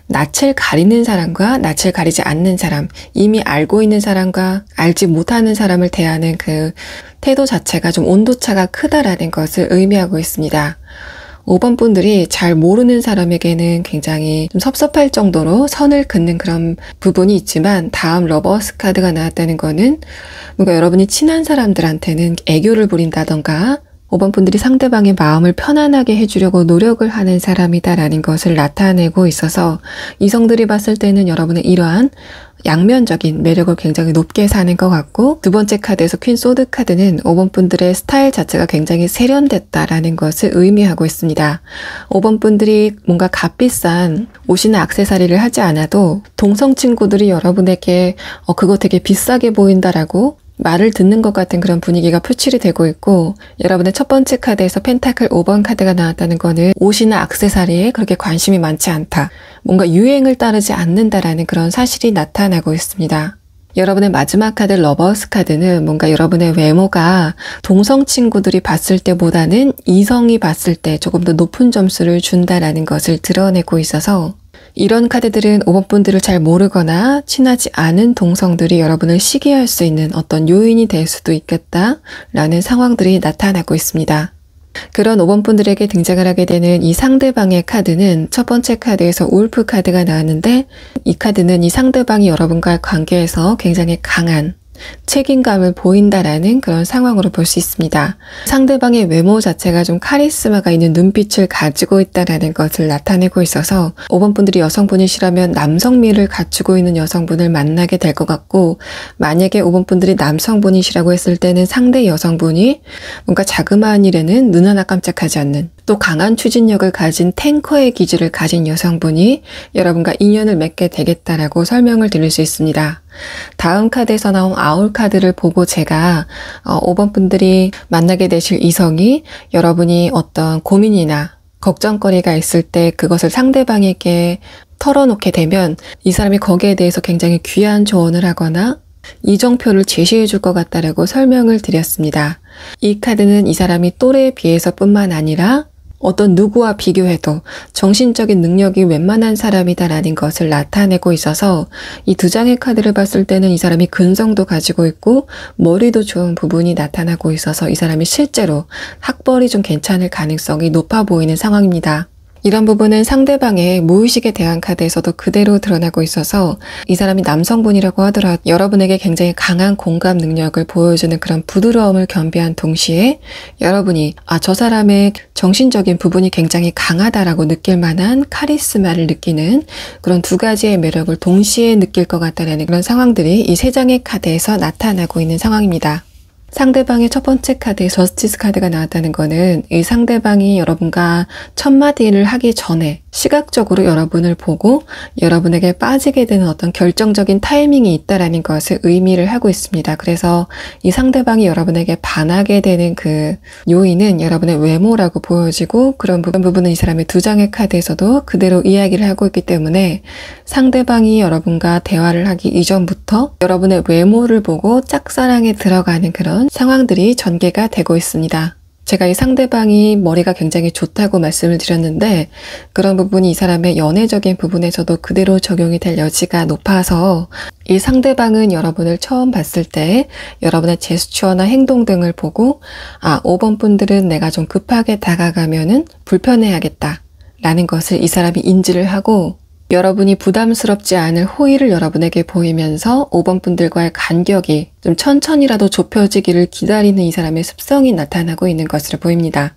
낯을 가리는 사람과 낯을 가리지 않는 사람, 이미 알고 있는 사람과 알지 못하는 사람을 대하는 그 태도 자체가 좀 온도차가 크다라는 것을 의미하고 있습니다. 5번 분들이 잘 모르는 사람에게는 굉장히 좀 섭섭할 정도로 선을 긋는 그런 부분이 있지만 다음 러버스 카드가 나왔다는 거는 뭔가 여러분이 친한 사람들한테는 애교를 부린다던가 5번 분들이 상대방의 마음을 편안하게 해주려고 노력을 하는 사람이다라는 것을 나타내고 있어서 이성들이 봤을 때는 여러분의 이러한 양면적인 매력을 굉장히 높게 사는 것 같고 두 번째 카드에서 퀸 소드 카드는 5번 분들의 스타일 자체가 굉장히 세련됐다라는 것을 의미하고 있습니다. 5번 분들이 뭔가 값비싼 옷이나 액세서리를 하지 않아도 동성 친구들이 여러분에게 그거 되게 비싸게 보인다라고 말을 듣는 것 같은 그런 분위기가 표출이 되고 있고 여러분의 첫 번째 카드에서 펜타클 5번 카드가 나왔다는 거는 옷이나 액세서리에 그렇게 관심이 많지 않다. 뭔가 유행을 따르지 않는다라는 그런 사실이 나타나고 있습니다. 여러분의 마지막 카드 러버스 카드는 뭔가 여러분의 외모가 동성 친구들이 봤을 때보다는 이성이 봤을 때 조금 더 높은 점수를 준다라는 것을 드러내고 있어서 이런 카드들은 5번 분들을 잘 모르거나 친하지 않은 동성들이 여러분을 시기할 수 있는 어떤 요인이 될 수도 있겠다라는 상황들이 나타나고 있습니다. 그런 5번 분들에게 등장을 하게 되는 이 상대방의 카드는 첫 번째 카드에서 울프 카드가 나왔는데 이 카드는 이 상대방이 여러분과의 관계에서 굉장히 강한 책임감을 보인다라는 그런 상황으로 볼 수 있습니다. 상대방의 외모 자체가 좀 카리스마가 있는 눈빛을 가지고 있다라는 것을 나타내고 있어서 5번 분들이 여성분이시라면 남성미를 갖추고 있는 여성분을 만나게 될 것 같고 만약에 5번 분들이 남성분이시라고 했을 때는 상대 여성분이 뭔가 자그마한 일에는 눈 하나 깜짝하지 않는 또 강한 추진력을 가진 탱커의 기질을 가진 여성분이 여러분과 인연을 맺게 되겠다라고 설명을 드릴 수 있습니다. 다음 카드에서 나온 아울 카드를 보고 제가 5번 분들이 만나게 되실 이성이 여러분이 어떤 고민이나 걱정거리가 있을 때 그것을 상대방에게 털어놓게 되면 이 사람이 거기에 대해서 굉장히 귀한 조언을 하거나 이정표를 제시해 줄 것 같다라고 설명을 드렸습니다. 이 카드는 이 사람이 또래에 비해서 뿐만 아니라 어떤 누구와 비교해도 정신적인 능력이 웬만한 사람이다라는 것을 나타내고 있어서 이 두 장의 카드를 봤을 때는 이 사람이 근성도 가지고 있고 머리도 좋은 부분이 나타나고 있어서 이 사람이 실제로 학벌이 좀 괜찮을 가능성이 높아 보이는 상황입니다. 이런 부분은 상대방의 무의식에 대한 카드에서도 그대로 드러나고 있어서 이 사람이 남성분이라고 하더라도 여러분에게 굉장히 강한 공감 능력을 보여주는 그런 부드러움을 겸비한 동시에 여러분이 저 사람의 정신적인 부분이 굉장히 강하다라고 느낄 만한 카리스마를 느끼는 그런 두 가지의 매력을 동시에 느낄 것 같다는 그런 상황들이 이 세 장의 카드에서 나타나고 있는 상황입니다. 상대방의 첫 번째 카드에 저스티스 카드가 나왔다는 거는 이 상대방이 여러분과 첫 마디를 하기 전에 시각적으로 여러분을 보고 여러분에게 빠지게 되는 어떤 결정적인 타이밍이 있다라는 것을 의미를 하고 있습니다. 그래서 이 상대방이 여러분에게 반하게 되는 그 요인은 여러분의 외모라고 보여지고 그런 부분은 이 사람의 두 장의 카드에서도 그대로 이야기를 하고 있기 때문에 상대방이 여러분과 대화를 하기 이전부터 여러분의 외모를 보고 짝사랑에 들어가는 그런 상황들이 전개가 되고 있습니다. 제가 이 상대방이 머리가 굉장히 좋다고 말씀을 드렸는데 그런 부분이 이 사람의 연애적인 부분에서도 그대로 적용이 될 여지가 높아서 이 상대방은 여러분을 처음 봤을 때 여러분의 제스처나 행동 등을 보고 5번 분들은 내가 좀 급하게 다가가면은 불편해하겠다 라는 것을 이 사람이 인지를 하고 여러분이 부담스럽지 않을 호의를 여러분에게 보이면서 5번 분들과의 간격이 좀 천천히라도 좁혀지기를 기다리는 이 사람의 습성이 나타나고 있는 것으로 보입니다.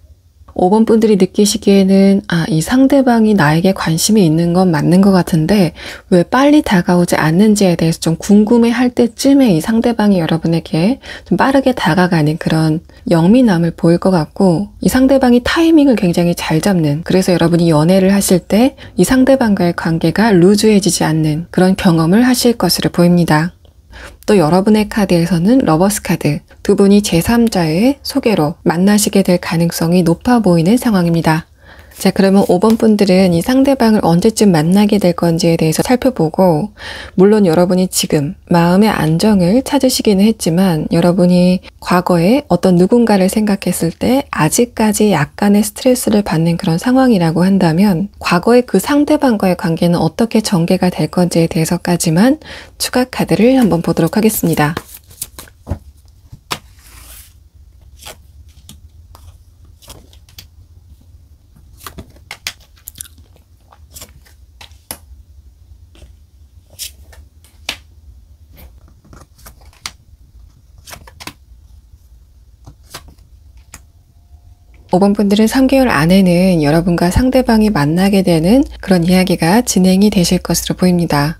5번 분들이 느끼시기에는 이 상대방이 나에게 관심이 있는 건 맞는 것 같은데 왜 빨리 다가오지 않는지에 대해서 좀 궁금해할 때쯤에 이 상대방이 여러분에게 좀 빠르게 다가가는 그런 영민함을 보일 것 같고 이 상대방이 타이밍을 굉장히 잘 잡는 그래서 여러분이 연애를 하실 때 이 상대방과의 관계가 루즈해지지 않는 그런 경험을 하실 것으로 보입니다. 또 여러분의 카드에서는 러버스 카드, 두 분이 제3자의 소개로 만나시게 될 가능성이 높아 보이는 상황입니다. 자, 그러면 5번 분들은 이 상대방을 언제쯤 만나게 될 건지에 대해서 살펴보고 물론 여러분이 지금 마음의 안정을 찾으시기는 했지만 여러분이 과거에 어떤 누군가를 생각했을 때 아직까지 약간의 스트레스를 받는 그런 상황이라고 한다면 과거의 그 상대방과의 관계는 어떻게 전개가 될 건지에 대해서까지만 추가 카드를 한번 보도록 하겠습니다. 5번 분들은 3개월 안에는 여러분과 상대방이 만나게 되는 그런 이야기가 진행이 되실 것으로 보입니다.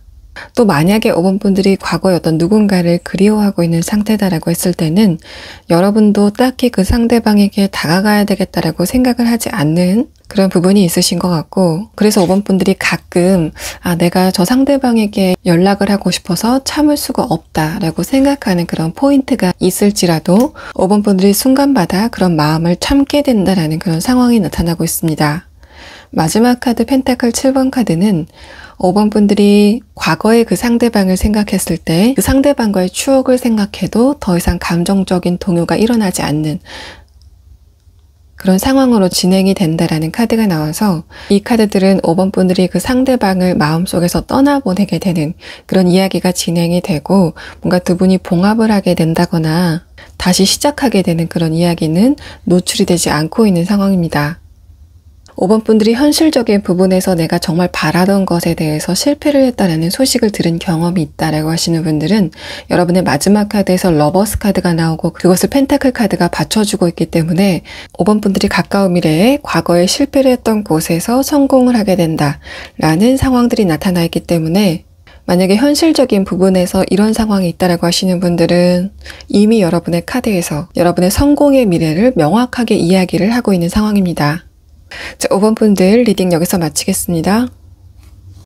또 만약에 5번 분들이 과거에 어떤 누군가를 그리워하고 있는 상태다라고 했을 때는 여러분도 딱히 그 상대방에게 다가가야 되겠다라고 생각을 하지 않는 그런 부분이 있으신 것 같고 그래서 5번 분들이 가끔 내가 저 상대방에게 연락을 하고 싶어서 참을 수가 없다라고 생각하는 그런 포인트가 있을지라도 5번 분들이 순간마다 그런 마음을 참게 된다라는 그런 상황이 나타나고 있습니다. 마지막 카드 펜타클 7번 카드는 5번 분들이 과거의 그 상대방을 생각했을 때 그 상대방과의 추억을 생각해도 더 이상 감정적인 동요가 일어나지 않는 그런 상황으로 진행이 된다라는 카드가 나와서 이 카드들은 5번 분들이 그 상대방을 마음속에서 떠나보내게 되는 그런 이야기가 진행이 되고 뭔가 두 분이 봉합을 하게 된다거나 다시 시작하게 되는 그런 이야기는 노출이 되지 않고 있는 상황입니다. 5번 분들이 현실적인 부분에서 내가 정말 바라던 것에 대해서 실패를 했다는 소식을 들은 경험이 있다라고 하시는 분들은 여러분의 마지막 카드에서 러버스 카드가 나오고 그것을 펜타클 카드가 받쳐주고 있기 때문에 5번 분들이 가까운 미래에 과거에 실패를 했던 곳에서 성공을 하게 된다라는 상황들이 나타나 있기 때문에 만약에 현실적인 부분에서 이런 상황이 있다라고 하시는 분들은 이미 여러분의 카드에서 여러분의 성공의 미래를 명확하게 이야기를 하고 있는 상황입니다. 자, 5번 분들 리딩 여기서 마치겠습니다.